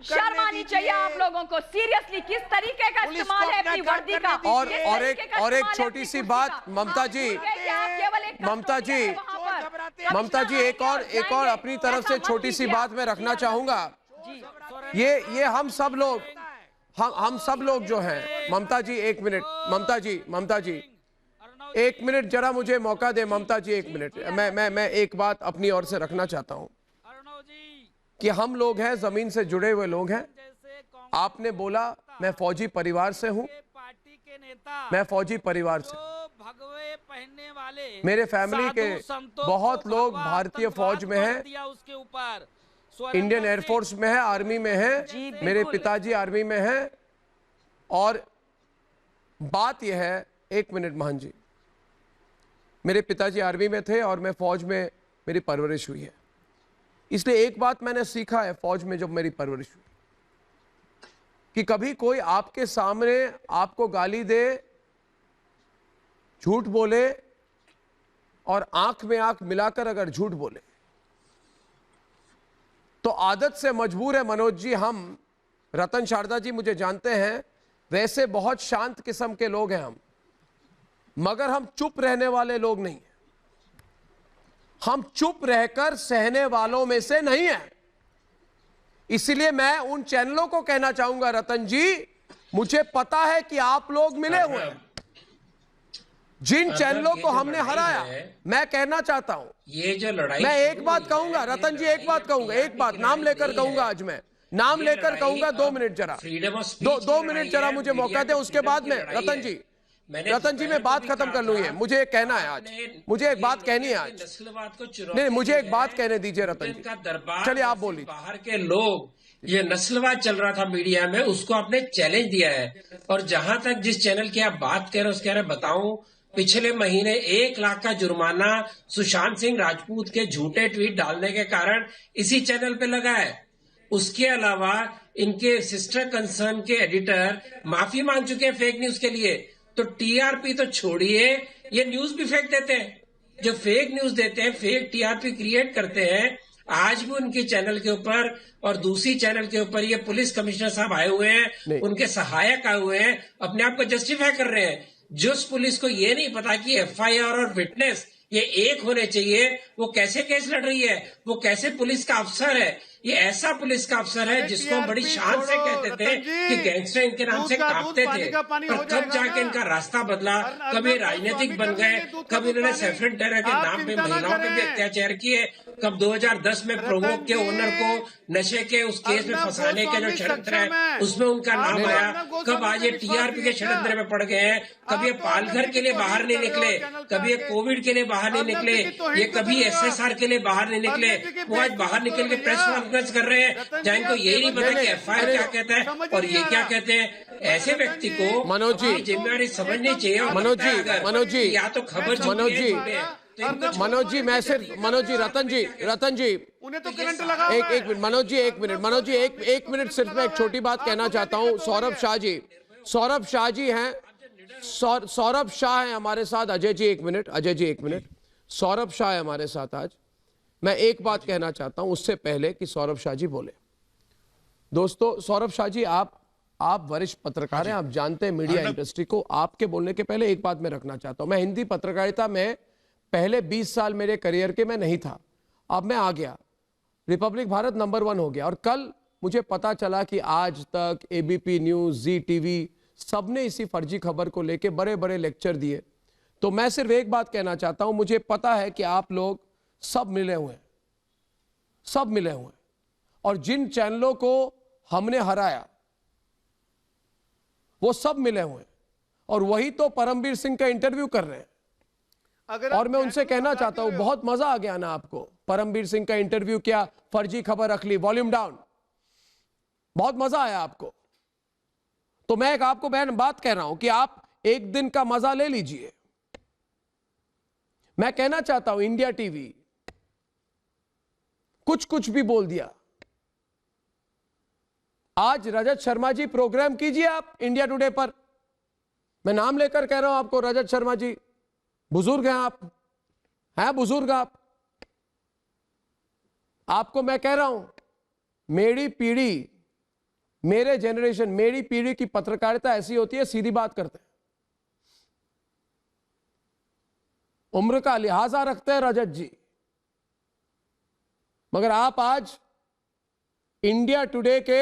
शर्म आनी चाहिए आप लोगों को। सीरियसली, किस तरीके का इस्तेमाल है अपनी वर्दी का? और एक छोटी सी बात, ममता जी, एक और अपनी तरफ से छोटी सी बात मैं रखना चाहूंगा। ये हम सब लोग जो हैं, ममता जी एक मिनट, ममता जी एक मिनट, जरा मुझे मौका दे ममता जी, एक मिनट। मैं एक बात अपनी ओर से रखना चाहता हूं कि हम लोग हैं, जमीन से जुड़े हुए लोग हैं। आपने बोला मैं फौजी परिवार से हूं, मैं फौजी परिवार से, मेरे फैमिली के बहुत लोग भारतीय फौज में हैं, इंडियन एयरफोर्स में है, आर्मी में है, मेरे पिताजी आर्मी में हैं। और बात यह है, एक मिनट महान जी, मेरे पिताजी आर्मी में थे और मैं फौज में मेरी परवरिश हुई है। इसलिए एक बात मैंने सीखा है फौज में जब मेरी परवरिश हुई, कि कभी कोई आपके सामने आपको गाली दे, झूठ बोले और आंख में आंख मिलाकर अगर झूठ बोले तो आदत से मजबूर है। मनोज जी, हम, रतन शारदा जी मुझे जानते हैं, वैसे बहुत शांत किस्म के लोग हैं हम, मगर हम चुप रहने वाले लोग नहीं हैं। हम चुप रहकर सहने वालों में से नहीं हैं। इसलिए मैं उन चैनलों को कहना चाहूंगा, रतन जी, मुझे पता है कि आप लोग मिले हुए हैं, जिन चैनलों को हमने हराया, मैं कहना चाहता हूं, ये जो लड़ाई, मैं एक बात कहूंगा रतन जी, एक बात कहूंगा, एक बात नाम लेकर कहूंगा, आज मैं नाम लेकर कहूंगा। 2 मिनट जरा, 2 मिनट जरा मुझे मौका दे, उसके बाद में रतन जी मैं बात खत्म कर लूँ। मुझे एक कहना है आज, मुझे एक बात कहनी है आज। नहीं, मुझे एक बात कहने दीजिए रतन जी, चलिए आप बोलिए। बाहर के लोग, ये नस्लवाद चल रहा था मीडिया में, उसको आपने चैलेंज दिया है। और जहां तक जिस चैनल की आप बात कर रहे हो उसके बारे में बताऊं, पिछले महीने 1 लाख का जुर्माना सुशांत सिंह राजपूत के झूठे ट्वीट डालने के कारण इसी चैनल पे लगा है। उसके अलावा इनके सिस्टर कंसर्न के एडिटर माफी मांग चुके हैं फेक न्यूज के लिए। तो टीआरपी तो छोड़िए, ये न्यूज भी फेक देते हैं, जो फेक न्यूज देते हैं, फेक टीआरपी क्रिएट करते हैं। आज भी उनके चैनल के ऊपर और दूसरी चैनल के ऊपर ये पुलिस कमिश्नर साहब आए हुए हैं, उनके सहायक आए हुए हैं, अपने आप को जस्टिफाई कर रहे हैं। जिस पुलिस को ये नहीं पता कि एफआईआर और विटनेस ये एक होने चाहिए, वो कैसे केस लड़ रही है, वो कैसे पुलिस का अफसर है। ये ऐसा पुलिस का अफसर है जिसको हम बड़ी शान से कहते थे कि गैंगस्टर इनके नाम से कांपते थे, और कब जाके इनका रास्ता बदला। कभी राजनीतिक बन गए, कभी इन्होंने सैफरन टेरर के नाम पे महिलाओं पे भी अत्याचार किए, कब 2010 में प्रोवोक के ओनर को नशे के उस केस में फंसाने के जो षड्यंत्र है उसमें उनका नाम आया, कब आज ये टीआरपी के षड्यंत्र में पड़ गए हैं। कभी ये पालघर के लिए बाहर नहीं निकले, कभी ये कोविड के लिए बाहर नहीं निकले, ये कभी एसएसआर के लिए बाहर नहीं निकले। वो आज बाहर निकल के प्रेस कॉन्फ्रेंस कर रहे हैं जहाँ इनको यही नहीं पता कि एफआईआर क्या कहता है और ये क्या कहते हैं। ऐसे व्यक्ति को मनोज जी जिम्मेदारी समझनी चाहिए। मनोज जी या तो खबर मनोज जी मैं सिर्फ रतन जी उन्हें तो करंट लगा। एक मिनट मनोज जी, एक मिनट सिर्फ मैं एक छोटी बात कहना चाहता हूँ। सौरभ शाह जी हैं, सौरभ शाह हैं हमारे साथ। अजय जी एक मिनट, सौरभ शाह है हमारे साथ आज। मैं एक बात कहना चाहता हूं उससे पहले कि सौरभ शाह जी बोले। दोस्तों, सौरभ शाह जी आप वरिष्ठ पत्रकार हैं, आप जानते हैं मीडिया इंडस्ट्री को। आपके बोलने के पहले एक बात मैं रखना चाहता हूं। मैं हिंदी पत्रकारिता में पहले 20 साल मेरे करियर के मैं नहीं था, अब मैं आ गया, रिपब्लिक भारत नंबर 1 हो गया। और कल मुझे पता चला कि आज तक, एबीपी न्यूज, जी टीवी, सबने इसी फर्जी खबर को लेके बड़े बड़े लेक्चर दिए। तो मैं सिर्फ एक बात कहना चाहता हूं, मुझे पता है कि आप लोग सब मिले हुए हैं, और जिन चैनलों को हमने हराया वो सब मिले हुए हैं, और वही तो परमवीर सिंह का इंटरव्यू कर रहे हैं। और मैं उनसे कहना चाहता हूं, बहुत मजा आ गया ना आपको, परमवीर सिंह का इंटरव्यू किया, फर्जी खबर रख ली, वॉल्यूम डाउन, बहुत मजा आया आपको। तो मैं एक आपको बात कह रहा हूं कि आप एक दिन का मजा ले लीजिए। मैं कहना चाहता हूं, इंडिया टीवी कुछ भी बोल दिया। आज रजत शर्मा जी प्रोग्राम कीजिए आप इंडिया टुडे पर। मैं नाम लेकर कह रहा हूं आपको, रजत शर्मा जी बुजुर्ग हैं आप, बुजुर्ग आपको मैं कह रहा हूं, मेरी पीढ़ी, मेरे जनरेशन, मेरी पीढ़ी की पत्रकारिता ऐसी होती है, सीधी बात करते हैं, उम्र का लिहाजा रखते हैं रजत जी। मगर आप आज इंडिया टुडे के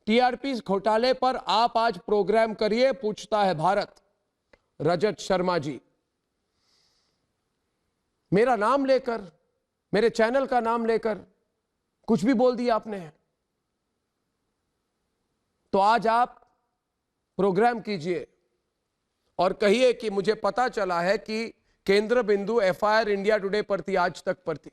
टीआरपी घोटाले पर आप आज प्रोग्राम करिए, पूछता है भारत, रजत शर्मा जी मेरा नाम लेकर, मेरे चैनल का नाम लेकर कुछ भी बोल दिया आपने। तो आज आप प्रोग्राम कीजिए और कहिए कि मुझे पता चला है कि केंद्र बिंदु एफआईआर इंडिया टुडे पर थी, आज तक पर थी।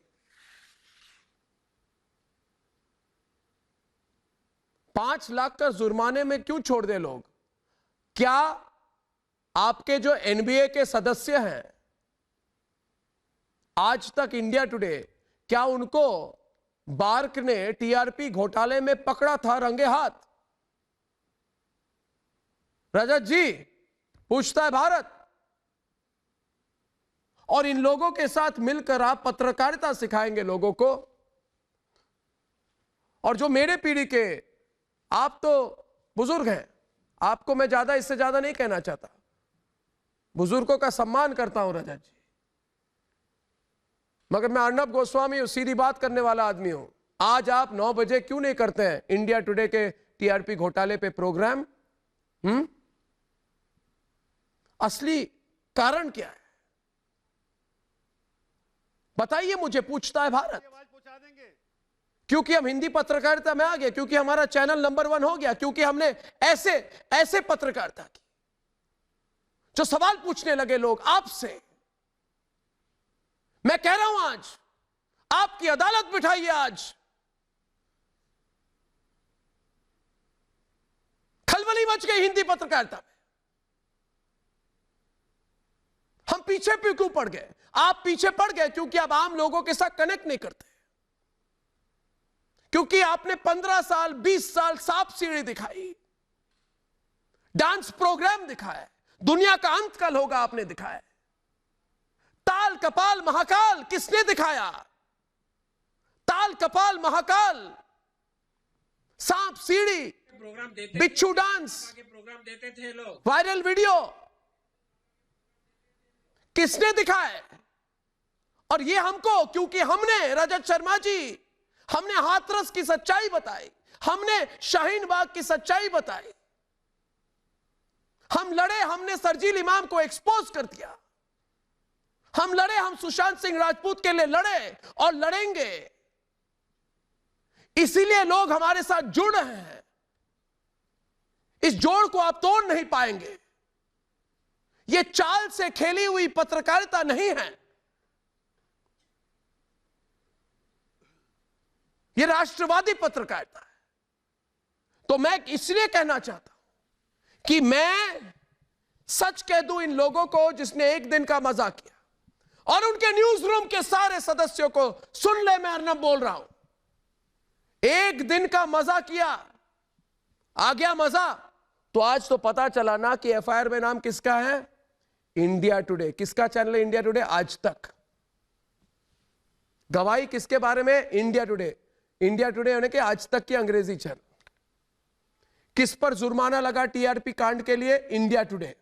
5 लाख का जुर्माने में क्यों छोड़ दे लोग? क्या आपके जो एनबीए के सदस्य हैं आज तक इंडिया टुडे, क्या उनको बार्क ने टीआरपी घोटाले में पकड़ा था रंगे हाथ? रजत जी, पूछता है भारत। और इन लोगों के साथ मिलकर आप पत्रकारिता सिखाएंगे लोगों को। और जो मेरे पीढ़ी के, आप तो बुजुर्ग हैं, आपको मैं ज्यादा इससे ज्यादा नहीं कहना चाहता, बुजुर्गों का सम्मान करता हूं रजत जी, मगर मैं अर्नब गोस्वामी हूं, सीधी बात करने वाला आदमी हूं। आज आप 9 बजे क्यों नहीं करते हैं इंडिया टुडे के टीआरपी घोटाले पे प्रोग्राम? कारण क्या है? बताइए मुझे, पूछता है भारत। क्योंकि हम हिंदी पत्रकारिता में आ गए, क्योंकि हमारा चैनल नंबर 1 हो गया, क्योंकि हमने ऐसे पत्रकारिता की जो सवाल पूछने लगे लोग आपसे। मैं कह रहा हूं आज आपकी अदालत बिठाइए। आज खलबली मच गई हिंदी पत्रकारिता में। हम पीछे क्यों पड़ गए? आप पीछे पड़ गए क्योंकि आप आम लोगों के साथ कनेक्ट नहीं करते, क्योंकि आपने 15 साल 20 साल सांप सीढ़ी दिखाई, डांस प्रोग्राम दिखाया, दुनिया का अंत कल होगा आपने दिखाया, ताल कपाल महाकाल किसने दिखाया? ताल कपाल महाकाल, सांप सीढ़ी, बिच्छू डांस, प्रोग्राम देते थे लोग, वायरल वीडियो किसने दिखाए? और ये हमको, क्योंकि हमने रजत शर्मा जी, हमने हाथरस की सच्चाई बताई, हमने शाहीन बाग की सच्चाई बताई, हम लड़े, हमने शर्जील इमाम को एक्सपोज कर दिया, हम लड़े, हम सुशांत सिंह राजपूत के लिए लड़े और लड़ेंगे। इसीलिए लोग हमारे साथ जुड़ रहे हैं। इस जोड़ को आप तोड़ नहीं पाएंगे। यह चाल से खेली हुई पत्रकारिता नहीं है, यह राष्ट्रवादी पत्रकारिता है। तो मैं इसलिए कहना चाहता हूं कि मैं सच कह दूं इन लोगों को जिसने एक दिन का मजाक किया, और उनके न्यूज रूम के सारे सदस्यों को सुन ले, मैं अर्नब बोल रहा हूं। एक दिन का मजा किया, आ गया मजा, तो आज तो पता चला ना कि एफआईआर में नाम किसका है? India today. किसका चैनल है इंडिया टुडे? आज तक। गवाही किसके बारे में? India today. इंडिया टुडे होने के आज तक की अंग्रेजी चैनल। किस पर जुर्माना लगा टीआरपी कांड के लिए? India today.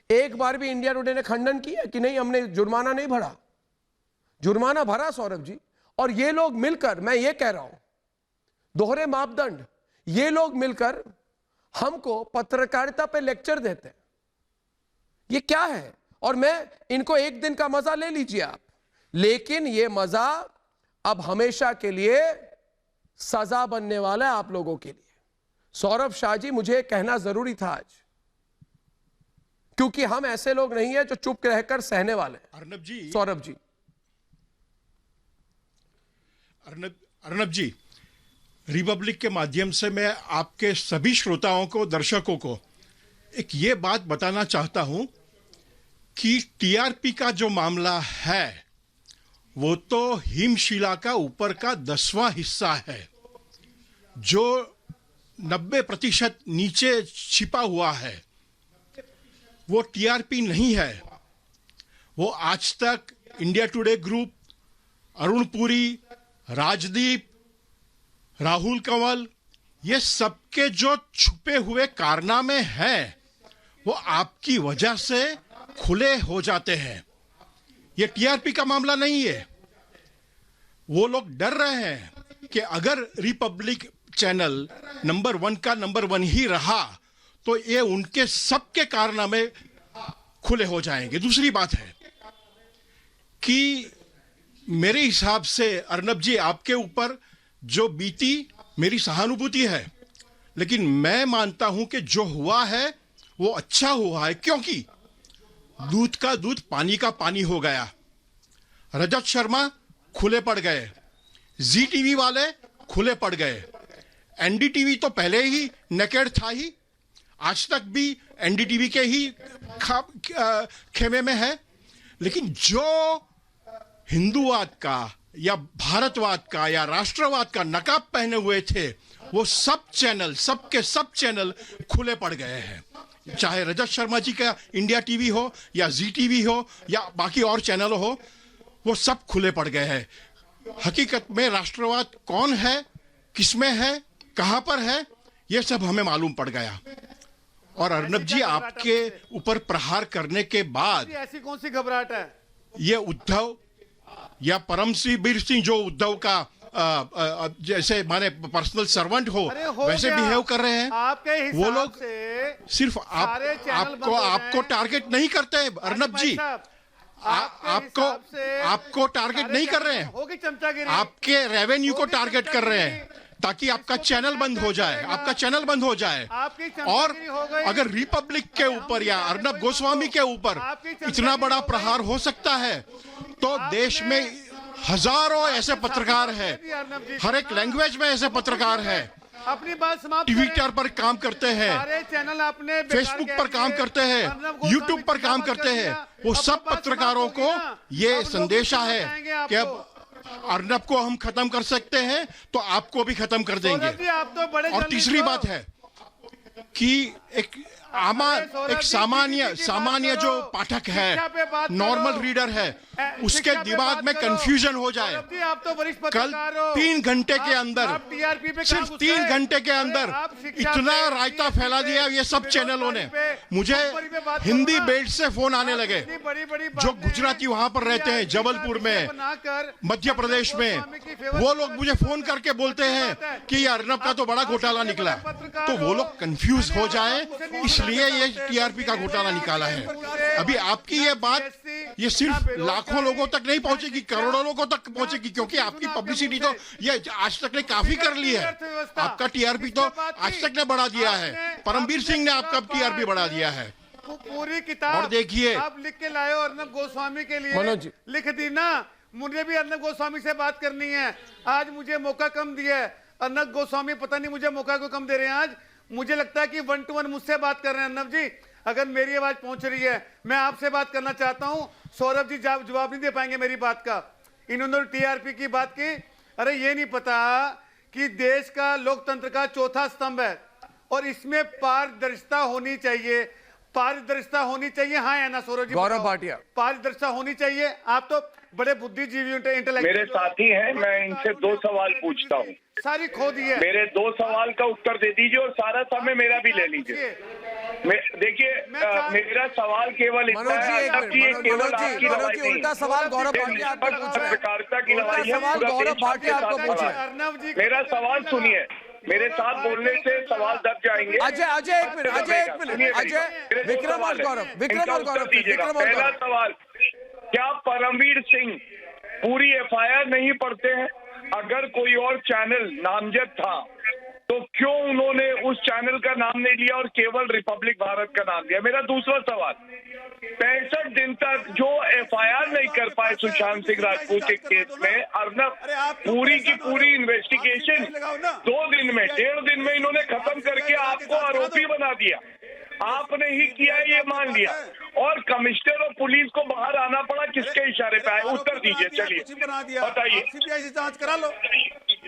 एक बार भी इंडिया टुडे ने खंडन किया कि नहीं हमने जुर्माना नहीं भरा? जुर्माना भरा सौरभ जी। और ये लोग मिलकर, मैं ये कह रहा हूं, दोहरे मापदंड, ये लोग मिलकर हमको पत्रकारिता पे लेक्चर देते हैं। ये क्या है? और मैं इनको एक दिन का मजा ले लीजिए आप, लेकिन ये मजा अब हमेशा के लिए सजा बनने वाला है आप लोगों के लिए। सौरभ शाह जी, मुझे कहना जरूरी था आज, क्योंकि हम ऐसे लोग नहीं है जो चुप रहकर सहने वाले हैं। अर्नब जी, सौरभ जी, अर्नब जी, रिपब्लिक के माध्यम से मैं आपके सभी श्रोताओं को, दर्शकों को एक ये बात बताना चाहता हूं कि टीआरपी का जो मामला है वो तो हिमशिला का ऊपर का 10वां हिस्सा है, जो 90% नीचे छिपा हुआ है। वो टीआरपी नहीं है, वो आज तक India today group, Arun Puri, Rajdeep, Rahul Kanwal, ये सबके जो छुपे हुए कारनामे हैं वो आपकी वजह से खुले हो जाते हैं। ये टीआरपी का मामला नहीं है। वो लोग डर रहे हैं कि अगर रिपब्लिक चैनल नंबर 1 का नंबर 1 ही रहा तो ये उनके सबके कारनामे खुले हो जाएंगे। दूसरी बात है कि मेरे हिसाब से अर्नब जी, आपके ऊपर जो बीती, मेरी सहानुभूति है, लेकिन मैं मानता हूं कि जो हुआ है वो अच्छा हुआ है, क्योंकि दूध का दूध, पानी का पानी हो गया। रजत शर्मा खुले पड़ गए, जी टीवी वाले खुले पड़ गए, एनडीटीवी तो पहले ही नेकेड था ही, आज तक भी एनडीटीवी के ही खेमे में है। लेकिन जो हिंदूवाद का या भारतवाद का या राष्ट्रवाद का नकाब पहने हुए थे, वो सब चैनल, सबके सब चैनल खुले पड़ गए हैं। चाहे रजत शर्मा जी का इंडिया टीवी हो या जी टीवी हो या बाकी और चैनल हो, वो सब खुले पड़ गए हैं। हकीकत में राष्ट्रवाद कौन है, किसमें है, कहां पर है, ये सब हमें मालूम पड़ गया। और अर्नब जी, आपके ऊपर प्रहार करने के बाद ऐसी कौन सी घबराहट है? ये उद्धव या परमवीर सिंह जो उद्धव का जैसे माने पर्सनल सर्वेंट हो वैसे बिहेव कर रहे हैं। आपके हिसाब वो लोग से सिर्फ सारे चैनल बंद हो आपको गए। टारगेट नहीं करते हैं अर्नब जी, आपको टारगेट नहीं कर रहे हैं, होगी चमचागिरी। आपके रेवेन्यू को टारगेट कर रहे हैं ताकि आपका चैनल बंद हो जाए, आपका चैनल बंद हो जाए। और अगर रिपब्लिक के ऊपर या अर्नब गोस्वामी के ऊपर इतना बड़ा प्रहार हो सकता है तो देश में हजारों ऐसे पत्रकार हैं, हर एक लैंग्वेज में ऐसे पत्रकार हैं, अपनी बात समाप्त ट्विटर पर काम करते हैं, सारे चैनल आपने फेसबुक पर काम करते हैं, यूट्यूब पर काम करते हैं। वो सब पत्रकारों को ये संदेशा है कि अब अर्नब को हम खत्म कर सकते हैं तो आपको भी खत्म कर देंगे। आप तो बड़े और तीसरी बात है कि एक सामान्य जो पाठक है, नॉर्मल रीडर है, उसके दिमाग में कंफ्यूजन हो जाए। कल 3 घंटे के अंदर, सिर्फ 3 घंटे के अंदर इतना रायता फैला दिया ये सब चैनलों ने। मुझे हिंदी बेल्ट से फोन आने लगे, जो गुजराती वहां पर रहते हैं, जबलपुर में, मध्य प्रदेश में, वो लोग मुझे फोन करके बोलते हैं कि ये अर्नब का तो बड़ा घोटाला निकला। तो वो लोग कंफ्यूज हो जाए, इसलिए ये टीआरपी का घोटाला निकाला है। अभी आपकी ये बात ये सिर्फ लाखों लोगों तक नहीं पहुंचेगी, करोड़ों लोगों तक पहुंचेगी, क्योंकि आपकी पब्लिसिटी तो ये आज तक ने काफी कर ली है। आपका टीआरपी तो आज तक ने बढ़ा दिया है, परमवीर सिंह ने आपका टीआरपी बढ़ा दिया है। पूरी किताब और देखिए आप लिख के लाए हो अर्नब गोस्वामी के लिए, लिख दी ना। मुझे भी अर्नब गोस्वामी से बात करनी है, आज मुझे मौका कम दिया है। अर्नब गोस्वामी पता नहीं मुझे मौका क्यों कम दे रहे हैं आज। मुझे लगता है कि 1 to 1 मुझसे बात कर रहे हैं अर्नब जी। अगर मेरी आवाज पहुंच रही है, मैं आपसे बात करना चाहता हूं। सौरभ जी जवाब नहीं दे पाएंगे मेरी बात का। इन्होंने टीआरपी की बात की। अरे ये नहीं पता कि देश का लोकतंत्र का चौथा स्तंभ है और इसमें पारदर्शिता होनी चाहिए, पारदर्शिता होनी चाहिए। हाँ है ना सौरभ जी? गौरव भाटिया, पारदर्शिता होनी चाहिए। आप तो बड़े बुद्धिजीवी इंटेलेक्चुअल मेरे साथी हैं, मैं इनसे 2 सवाल पूछता हूँ। सारी खो दी है। मेरे 2 सवाल का उत्तर दे दीजिए और सारा समय मेरा भी ले लीजिए। देखिए मेरा सवाल केवल इतना है, केवल आपकी लड़ाई नहीं, उल्टा सवाल गौरव भाटिया आपको पूछ रहे हैं। पत्रकारिता की लड़ाई है, गौरव भाटिया आपको पूछ रहे हैं। मेरा सवाल सुनिए, मेरे साथ बोलने से सवाल दब जाएंगे। अजय एक मिनट, अजय विक्रम और गौरव। पहला सवाल, क्या परमवीर सिंह पूरी एफआईआर नहीं पढ़ते हैं? अगर कोई और चैनल नामजद था तो क्यों उन्होंने उस चैनल का नाम नहीं लिया और केवल रिपब्लिक भारत का नाम दिया? मेरा दूसरा सवाल, 65 दिन तक जो एफआईआर नहीं कर पाए सुशांत सिंह राजपूत के केस में, अर्नब पूरी की पूरी इन्वेस्टिगेशन 2 दिन में, 1.5 दिन में इन्होंने खत्म करके आपको आरोपी बना दिया। आपने ही किया ये मान लिया और कमिश्नर और पुलिस को बाहर आना पड़ा, किसके इशारे पे आए? उत्तर दीजिए, चलिए बताइए। सीबीआई से जांच करा लो,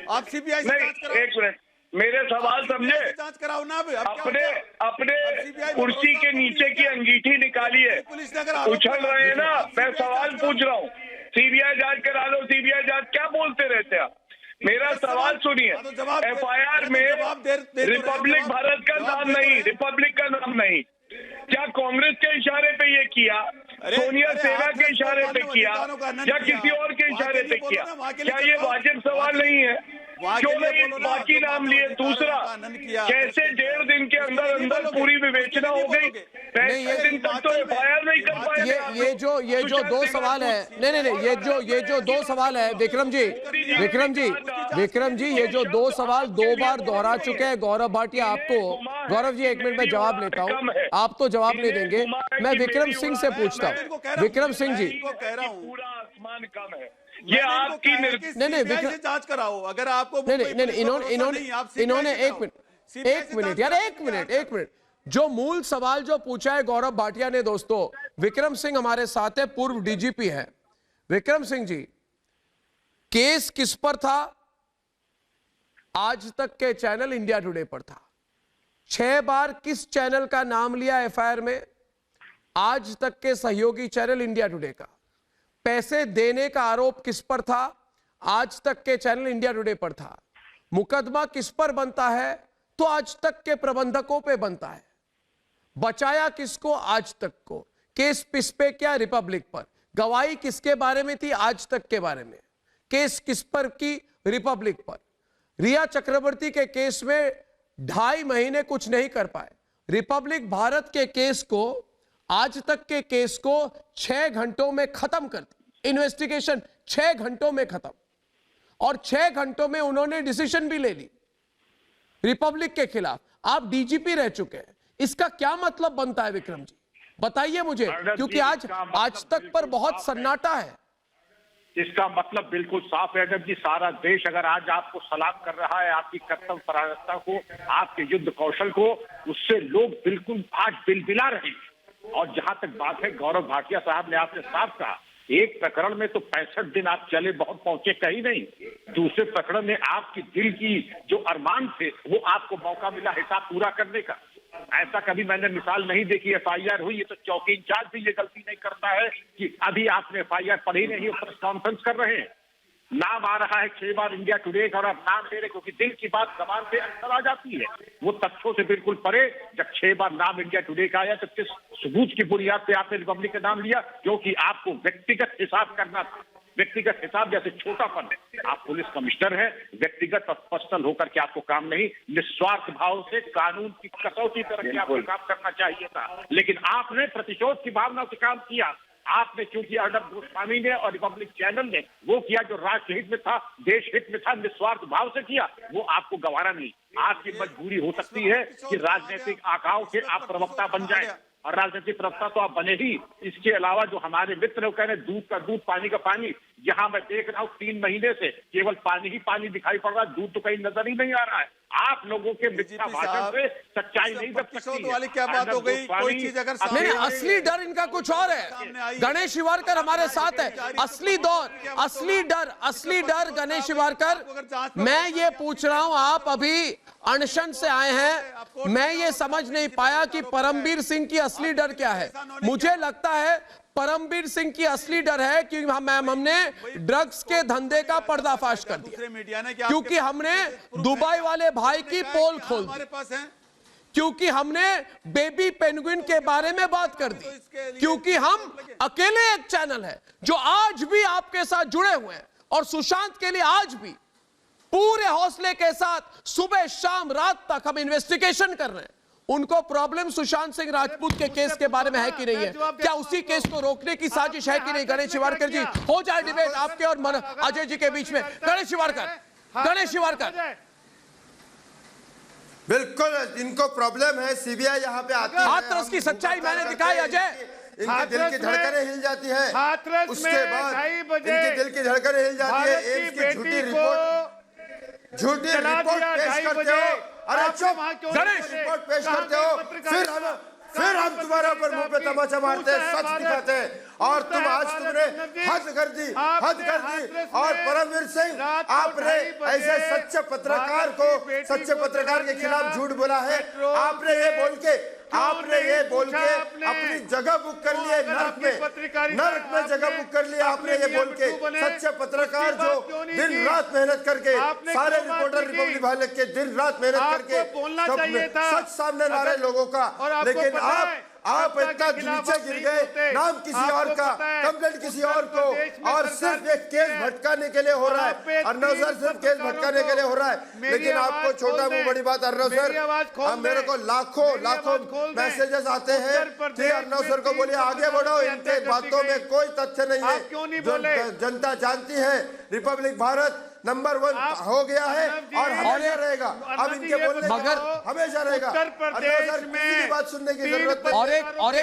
आप सीबीआई से जांच कराओ। 1 मिनट, मेरे सवाल समझे? जांच कराओ ना। अपने कुर्सी के नीचे की अंगीठी निकालिए, उछल रहे हैं ना। मैं सवाल पूछ रहा हूँ, सीबीआई जांच करा लो, सीबीआई जांच क्या बोलते रहते हैं? मेरा सवाल सुनिए, एफआईआर में रिपब्लिक भारत का नाम नहीं, रिपब्लिक का नाम नहीं। क्या कांग्रेस के इशारे पे ये किया, सोनिया सेना के इशारे पे किया, या किसी और के इशारे पे किया? क्या ये वाजिब सवाल नहीं है? क्यों नहीं बाकी नाम लिए? दूसरा, कैसे 1.5 दिन के अंदर पूरी विवेचना हो गई? 65 दिन तक तो एफआईआर नहीं कर पाए। ये जो 2 सवाल है, नहीं, ये जो 2 सवाल है विक्रम जी, ये जो 2 सवाल 2 बार दोहरा चुके हैं गौरव भाटिया आपको। गौरव जी 1 मिनट में जवाब लेता हूँ, आप तो जवाब नहीं देंगे। मैं विक्रम सिंह से पूछता हूँ। विक्रम सिंह जी, पूरा आसमान कम है, ये आपकी नहीं जांच कराओ। अगर आपको इन्होंने एक मिनट जो मूल सवाल जो पूछा है गौरव भाटिया ने, दोस्तों विक्रम सिंह हमारे साथ है, पूर्व डीजीपी है। विक्रम सिंह जी, केस किस पर था? आज तक के चैनल इंडिया टुडे पर था। 6 बार किस चैनल का नाम लिया एफआईआर में? आज तक के सहयोगी चैनल इंडिया टुडे का। पैसे देने का आरोप किस पर था? आज तक के चैनल इंडिया टुडे पर था। मुकदमा किस पर बनता है? तो आज तक के प्रबंधकों पे बनता है। बचाया किसको? आज तक को। केस किस पे क्या? रिपब्लिक पर। गवाही किसके बारे में थी? आज तक के बारे में। केस किस पर की? रिपब्लिक पर। रिया चक्रवर्ती के केस में 2.5 महीने कुछ नहीं कर पाए। रिपब्लिक भारत के केस को, आज तक के केस को 6 घंटों में खत्म कर दी। इन्वेस्टिगेशन 6 घंटों में खत्म, और 6 घंटों में उन्होंने डिसीजन भी ले ली रिपब्लिक के खिलाफ। आप डीजीपी रह चुके हैं, इसका क्या मतलब बनता है विक्रम जी, बताइए मुझे, क्योंकि आज तक पर बहुत सन्नाटा है। इसका मतलब बिल्कुल साफ है जी, सारा देश अगर आज आपको सलाम कर रहा है, आपकी कर्तव्य परायणता को, आपके युद्ध कौशल को, उससे लोग बिल्कुल आज बिलबिला रहे हैं। और जहां तक बात है, गौरव भाटिया साहब ने आपने साफ कहा, एक प्रकरण में तो 65 दिन आप चले, बहुत पहुंचे कहीं नहीं। दूसरे प्रकरण में आपकी दिल की जो अरमान थे, वो आपको मौका मिला हिसाब पूरा करने का। ऐसा कभी मैंने मिसाल नहीं देखी। एफआईआर हुई, ये तो चौकी इंचार्ज भी ये गलती नहीं करता है कि अभी आपने एफआईआर पढ़ी नहीं, प्रेस कॉन्फ्रेंस कर रहे हैं। नाम आ रहा है 6 बार इंडिया टुडे का, और आप नाम ले रहे, क्योंकि दिल की बात जबान पे अक्सर आ जाती है, वो तथ्यों से बिल्कुल परे। जब 6 बार नाम इंडिया टुडे का आया, तो किस सबूत की बुनियाद पे आपने रिपब्लिक का नाम लिया? क्योंकि आपको व्यक्तिगत हिसाब करना था। व्यक्तिगत हिसाब जैसे छोटापन है, आप पुलिस कमिश्नर हैं, व्यक्तिगत और पर्सनल होकर के आपको काम नहीं, निस्वार्थ भाव से कानून की कसौटी तरह के आपको काम करना चाहिए था। लेकिन आपने प्रतिशोध की भावना से काम किया। आपने चूंकि अर्नब गोस्वामी ने और रिपब्लिक चैनल ने वो किया जो राष्ट्र हित में था, देश हित में था, निस्वार्थ भाव से किया, वो आपको गवारा नहीं। आपकी मजबूरी हो सकती है कि राजनीतिक आकाओं के आप प्रवक्ता बन जाए, और राजनीतिक प्रवक्ता तो आप बने ही। इसके अलावा जो हमारे मित्र कह रहे दूध का दूध, पानी का पानी, यहाँ मैं देख रहा हूँ 3 महीने से केवल पानी ही पानी दिखाई पड़ रहा है, दूध तो कहीं नजर ही नहीं आ रहा है। आप लोगों के मिथ्या भाषण से सच्चाई नहीं दब सकती वाली क्या बात हो गई? कोई चीज अगर नहीं, असली डर इनका कुछ और है। गणेश शिवारकर हमारे साथ है। असली डर गणेश शिवारकर। मैं ये पूछ रहा हूं, आप अभी अनशन से आए हैं, मैं ये समझ नहीं पाया कि परमबीर सिंह की असली डर क्या है। मुझे लगता है परमबीर सिंह की असली डर है कि हमने ड्रग्स के धंधे का पर्दाफाश कर दिया, क्योंकि हमने दुबई वाले भाई की पोल खोल दी, क्योंकि हमने बेबी पेंगुइन के बारे में बात कर दी, क्योंकि हम अकेले एक चैनल है जो आज भी आपके साथ जुड़े हुए हैं, और सुशांत के लिए आज भी पूरे हौसले के साथ सुबह शाम रात तक हम इन्वेस्टिगेशन कर रहे हैं। उनको प्रॉब्लम सुशांत सिंह राजपूत के केस के बारे में है कि नहीं है? क्या उसी केस को रोकने की साजिश है कि नहीं? गणेश शिवारकर जी, हो जाए डिबेट आपके और अजय जी के बीच में। गणेश शिवारकर। बिल्कुल, इनको प्रॉब्लम है, सीबीआई यहाँ पे आती है। हाथरस की सच्चाई मैंने दिखाई अजय। इनके दिल की धड़कनें हिल जाती है, उसके बाद इनके दिल की धड़कनें हिल जाती है। एम्स की झूठी रिपोर्ट पेश करते हो, अरे चुप, रिपोर्ट पेश करते हो, फिर हम तुम्हारे ऊपर मुंह पे तमाचा मारते हैं, सच दिखाते हैं, और तुमने हद कर दी। और परमवीर सिंह, आपने ऐसे सच्चे पत्रकार के खिलाफ झूठ बोला है। आपने ये बोल के अपनी जगह बुक कर ली है नर्क में जगह बुक कर ली। आपने ये बोल के सच्चे पत्रकार जो दिन रात मेहनत करके, सारे रिपोर्टर रिपब्लिक वाले के दिन रात मेहनत करके सच सामने ला रहे लोगों का, लेकिन आप इतना नीचे गिर गए, नाम किसी और का, कंप्लेंट किसी और को, और सिर्फ एक केस भटकाने के लिए हो रहा है। अर्नब सर सिर्फ केस भटकाने के लिए हो रहा है, लेकिन आपको छोटा मुंह बड़ी बात। अर्नब सर, मेरे को लाखों मैसेजेस आते हैं कि अर्नब सर को बोलिए आगे बढ़ो, इनके बातों में कोई तथ्य नहीं है। जनता जानती है रिपब्लिक भारत नंबर 1 हो गया है और हमेशा रहेगा। अब इनके बोलने मगर हमेशा रहेगा। उत्तर प्रदेश में बात सुनने की जरूरत नहीं। और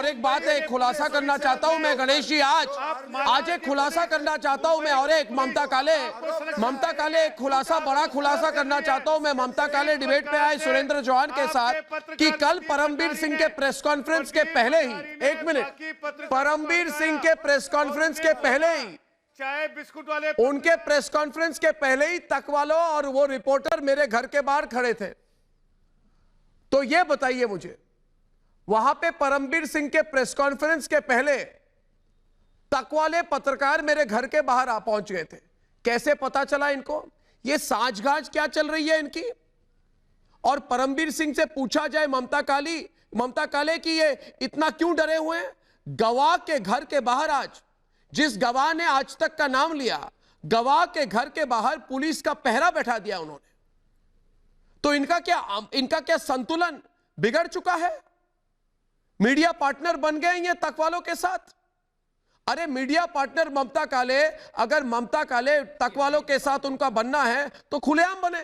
एक बात है, खुलासा करना चाहता हूं मैं गणेश जी, आज एक खुलासा करना चाहता हूं मैं, और एक ममता काले बड़ा खुलासा करना चाहता हूं मैं। ममता काले डिबेट में आए सुरेंद्र चौहान के साथ कि कल परमबीर सिंह के प्रेस कॉन्फ्रेंस के पहले ही, एक मिनट, परमबीर सिंह के प्रेस कॉन्फ्रेंस के पहले ही, चाय बिस्कुट वाले, उनके प्रेस कॉन्फ्रेंस के पहले ही तकवालो और वो रिपोर्टर मेरे घर के बाहर खड़े थे। तो ये बताइए मुझे, वहां पे परमबीर सिंह के प्रेस कॉन्फ्रेंस के पहले तकवाले पत्रकार मेरे घर के बाहर आ पहुंच गए थे। कैसे पता चला इनको? ये साँझगांठ क्या चल रही है इनकी? और परमबीर सिंह से पूछा जाए ममता काले की ये इतना क्यों डरे हुए हैं? गवाह के घर के बाहर आज, जिस गवाह ने आज तक का नाम लिया, गवाह के घर के बाहर पुलिस का पहरा बैठा दिया उन्होंने। तो इनका क्या संतुलन बिगड़ चुका है? मीडिया पार्टनर बन गए ये तक वालों के साथ। अरे मीडिया पार्टनर ममता काले, अगर ममता काले तक वालों के साथ उनका बनना है तो खुलेआम बने।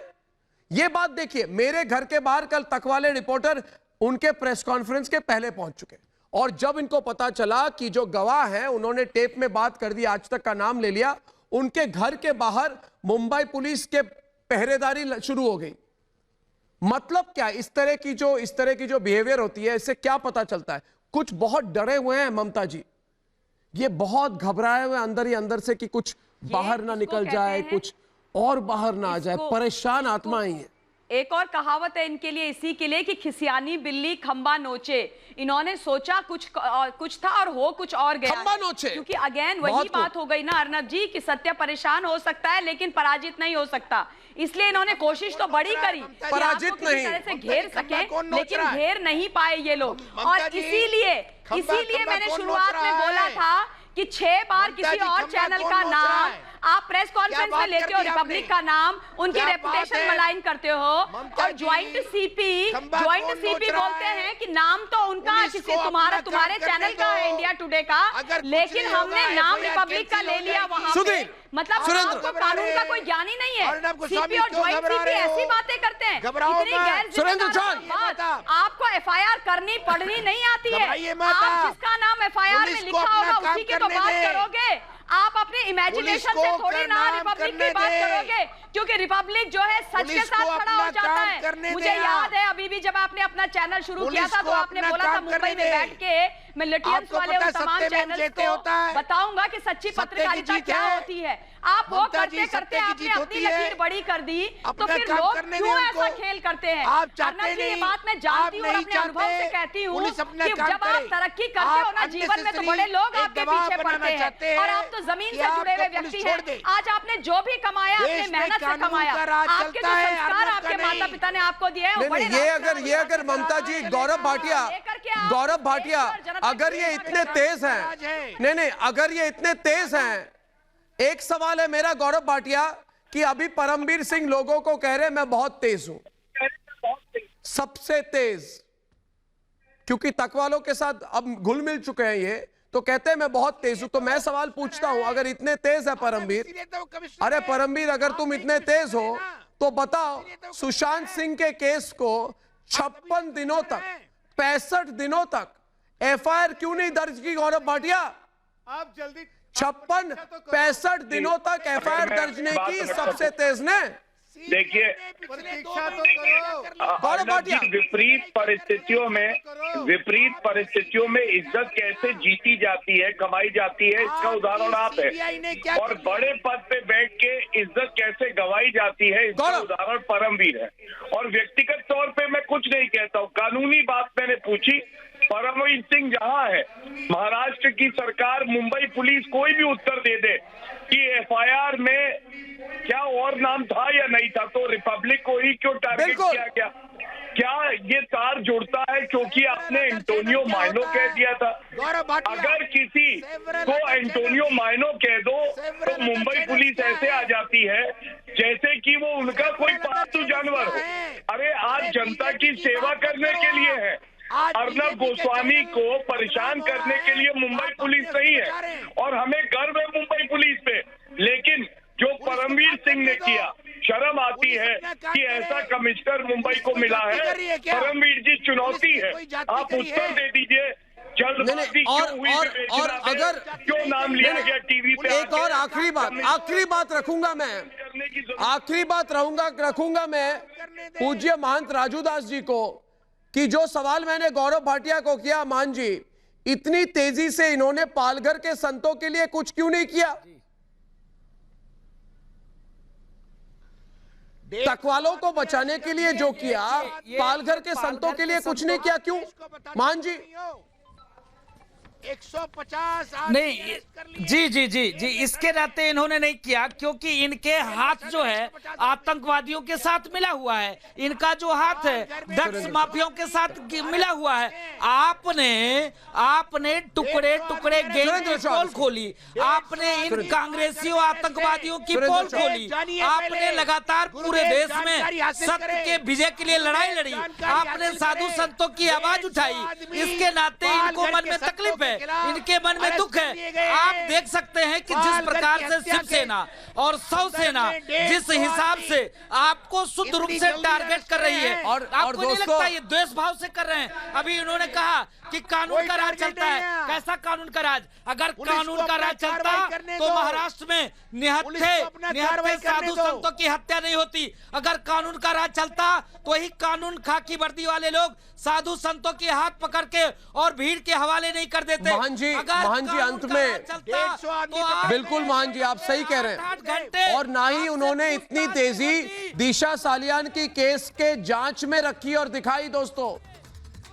ये बात देखिए, मेरे घर के बाहर कल तक वाले रिपोर्टर उनके प्रेस कॉन्फ्रेंस के पहले पहुंच चुके, और जब इनको पता चला कि जो गवाह हैं उन्होंने टेप में बात कर दी, आज तक का नाम ले लिया, उनके घर के बाहर मुंबई पुलिस के पहरेदारी शुरू हो गई। मतलब क्या, इस तरह की जो बिहेवियर होती है, इससे क्या पता चलता है? कुछ बहुत डरे हुए हैं ममता जी, ये बहुत घबराए हुए अंदर ही अंदर से कि कुछ बाहर ना निकल जाए, कुछ और बाहर ना आ जाए, परेशान आत्मा ही है। एक और कहावत है इनके लिए, इसी के लिए कि खिसियानी बिल्ली खंबा नोचे। इन्होंने सोचा कुछ था और हो कुछ और गया, खंबा नोचे। क्योंकि अगेन वही बात हो गई ना अर्नब जी कि सत्य परेशान हो सकता है लेकिन पराजित नहीं हो सकता। इसलिए इन्होंने कोशिश तो बड़ी करी, पराजित नहीं, तरह से घेर सके, लेकिन घेर नहीं पाए ये लोग। और इसीलिए मैंने शुरुआत में बोला था कि 6 बार किसी और चैनल का नाम आप प्रेस कॉन्फ्रेंस में लेते हो, रिपब्लिक का नाम, उनकी रेपुटेशन मलाइन करते हो, और ज्वाइंट सीपी बोलते हैं कि नाम तो उनका किसी तुम्हारे चैनल का है, इंडिया टुडे का, लेकिन हमने नाम रिपब्लिक का ले लिया वहां पे। मतलब आपको कानून का कोई ज्ञान ही नहीं है। सीपी और ज्वाइंट सीपी ऐसी बातें करते हैं, इतनी गैर आपको एफआईआर करनी पढ़नी नहीं आती है। आप जिसका नाम एफआईआर में लिखा होगा उसी की तो बात करोगे। आप अपने इमेजिनेशन से थोड़ी ना रिपब्लिक की बात करोगे, क्योंकि रिपब्लिक जो है सच के साथ खड़ा हो जाता है। मुझे याद है अभी भी जब आपने अपना चैनल शुरू किया था तो आपने बोला था मुंबई में बैठ के मैं लिटियंस वाले उन तमाम चैनल्स को बताऊंगा कि सच्ची पत्रकारिता क्या होती है। आप वो करते करते आपने अपनी लकीर बड़ी कर दी, तो फिर लोग क्यों ऐसा खेल करते हैं? अर्नब जी, ये बात मैं जानती हूँ और अपने अनुभव से कहती हूँ कि जब आप तरक्की करते हो ना जीवन में तो बड़े लोग आपके पीछे पड़ते हैं, और आप तो जमीन से जुड़े हुए व्यक्ति हैं। आज आपने जो भी कमाया अपने मेहनत से कमाया, आपके जो संस्कार आपके माता पिता ने आपको दिए हैं। ये अगर ममता जी, गौरव भाटिया अगर ये इतने तेज हैं, नहीं, अगर ये इतने तेज हैं, एक सवाल है मेरा गौरव भाटिया कि अभी परमवीर सिंह लोगों को कह रहे मैं बहुत तेज हूं, सबसे तेज, क्योंकि तकवालों के साथ अब घुल मिल चुके हैं ये, तो कहते हैं मैं बहुत तेज हूं। तो मैं सवाल पूछता हूं, अगर इतने तेज है परमवीर, अरे परमवीर अगर तुम इतने तेज हो तो बताओ, सुशांत सिंह के केस को 56 दिनों तक, 65 दिनों तक एफआईआर क्यों नहीं दर्ज की गौरव भाटिया? आप जल्दी 65 दिनों तक एफआईआर दर्ज नहीं की सबसे तेज ने। देखिए, विपरीत परिस्थितियों में इज्जत कैसे जीती जाती है, कमाई जाती है, इसका उदाहरण आप है। और बड़े पद पे बैठ के इज्जत कैसे गवाई जाती है, इसका उदाहरण परमवीर है। और व्यक्तिगत तौर पे मैं कुछ नहीं कहता हूँ, कानूनी बात मैंने पूछी। परमवीर सिंह जहां है, महाराष्ट्र की सरकार, मुंबई पुलिस कोई भी उत्तर दे दे कि एफआईआर में क्या और नाम था या नहीं था, तो रिपब्लिक को ही क्यों टारगेट किया गया? क्या ये तार जुड़ता है क्योंकि आपने एंटोनियो माइनो कह दिया था? अगर किसी को एंटोनियो माइनो कह दो तो मुंबई पुलिस ऐसे आ जाती है जैसे कि वो उनका कोई पालतू जानवर हो। अरे आज जनता की सेवा करने के लिए है, अर्नब गोस्वामी को परेशान करने के लिए मुंबई पुलिस नहीं है, और हमें गर्व है मुंबई पुलिस पे। लेकिन जो परमवीर सिंह ने किया, शर्म आती है कि ऐसा कमिश्नर मुंबई को मिला है। परमवीर जी, चुनौती है, आप उत्तर दे दीजिए। जल्दबाजी क्यों हुई, और अगर क्यों नाम लिया गया टीवी पे? एक और आखिरी बात रखूंगा मैं पूज्य महंत राजूदास जी को, कि जो सवाल मैंने गौरव भाटिया को किया, मान जी, इतनी तेजी से इन्होंने पालघर के संतों के लिए कुछ क्यों नहीं किया? तकवालों को बचाने के लिए जो किया, पालघर के संतों के लिए कुछ नहीं किया, क्यों मान जी? 150 नहीं, जी जी जी जी, इसके नाते इन्होंने नहीं किया क्योंकि इनके हाथ जो है आतंकवादियों के साथ मिला हुआ है, इनका जो हाथ है ड्रग्स माफियाओं के साथ मिला हुआ है। आपने टुकड़े टुकड़े गैंग की पोल खोली, आपने इन कांग्रेसियों आतंकवादियों की पोल खोली, आपने लगातार पूरे देश में सत्य के विजय के लिए लड़ाई लड़ी, आपने साधु संतों की आवाज उठाई। इसके नाते इनको मन में तकलीफ है, इनके मन में दुख है। आप देख सकते हैं कि जिस प्रकार से शिवसेना और शिवसेना जिस हिसाब से आपको शुद्ध रूप से टारगेट कर रही है, और आपको नहीं लगता ये द्वेष भाव से कर रहे हैं? अभी उन्होंने कहा कि कानून का राज चलता है। कैसा कानून का राज? अगर कानून का राज चलता तो महाराष्ट्र में निहत्थे साधु संतों की हत्या नहीं होती। अगर कानून का राज चलता तो ही कानून खाकी वर्दी वाले लोग साधु संतों के हाथ पकड़ के और भीड़ के हवाले नहीं कर देते। महान जी अंत में बिल्कुल महान जी आप सही कह रहे हैं, और ना ही उन्होंने इतनी तेजी दिशा सालियान की केस के जांच में रखी और दिखाई दोस्तों।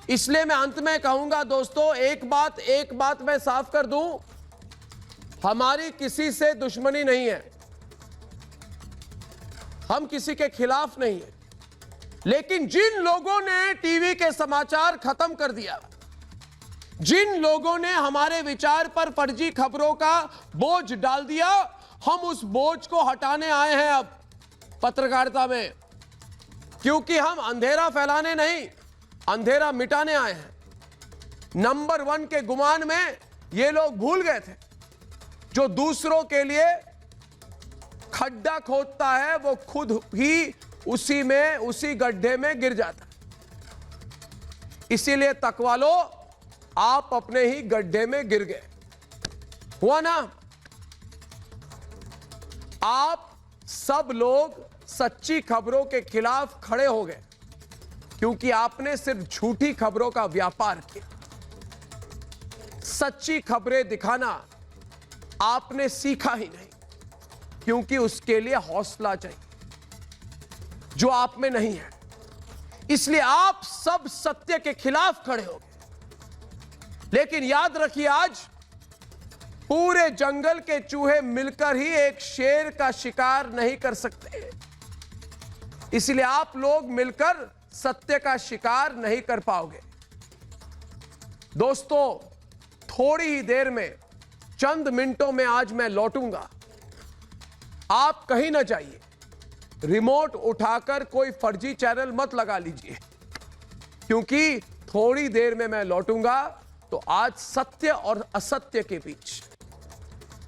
इसलिए मैं अंत में कहूंगा दोस्तों, एक बात मैं साफ कर दूं, हमारी किसी से दुश्मनी नहीं है, हम किसी के खिलाफ नहीं है, लेकिन जिन लोगों ने टीवी के समाचार खत्म कर दिया, जिन लोगों ने हमारे विचार पर फर्जी खबरों का बोझ डाल दिया, हम उस बोझ को हटाने आए हैं अब पत्रकारिता में, क्योंकि हम अंधेरा फैलाने नहीं, अंधेरा मिटाने आए हैं। नंबर 1 के गुमान में ये लोग भूल गए थे, जो दूसरों के लिए खड्डा खोदता है वो खुद ही उसी गड्ढे में गिर जाता है। इसीलिए तकवालो आप अपने ही गड्ढे में गिर गए, हुआ ना? आप सब लोग सच्ची खबरों के खिलाफ खड़े हो गए क्योंकि आपने सिर्फ झूठी खबरों का व्यापार किया। सच्ची खबरें दिखाना आपने सीखा ही नहीं, क्योंकि उसके लिए हौसला चाहिए जो आप में नहीं है। इसलिए आप सब सत्य के खिलाफ खड़े हो गए। लेकिन याद रखिए, आज पूरे जंगल के चूहे मिलकर ही एक शेर का शिकार नहीं कर सकते, इसलिए आप लोग मिलकर सत्य का शिकार नहीं कर पाओगे। दोस्तों, थोड़ी ही देर में, चंद मिनटों में आज मैं लौटूंगा। आप कहीं ना जाइए, रिमोट उठाकर कोई फर्जी चैनल मत लगा लीजिए, क्योंकि थोड़ी देर में मैं लौटूंगा तो आज सत्य और असत्य के बीच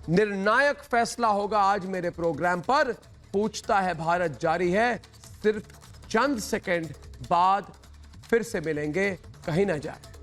निर्णायक फैसला होगा। आज मेरे प्रोग्राम पर पूछता है भारत जारी है। सिर्फ चंद सेकंड बाद फिर से मिलेंगे, कहीं ना जाए।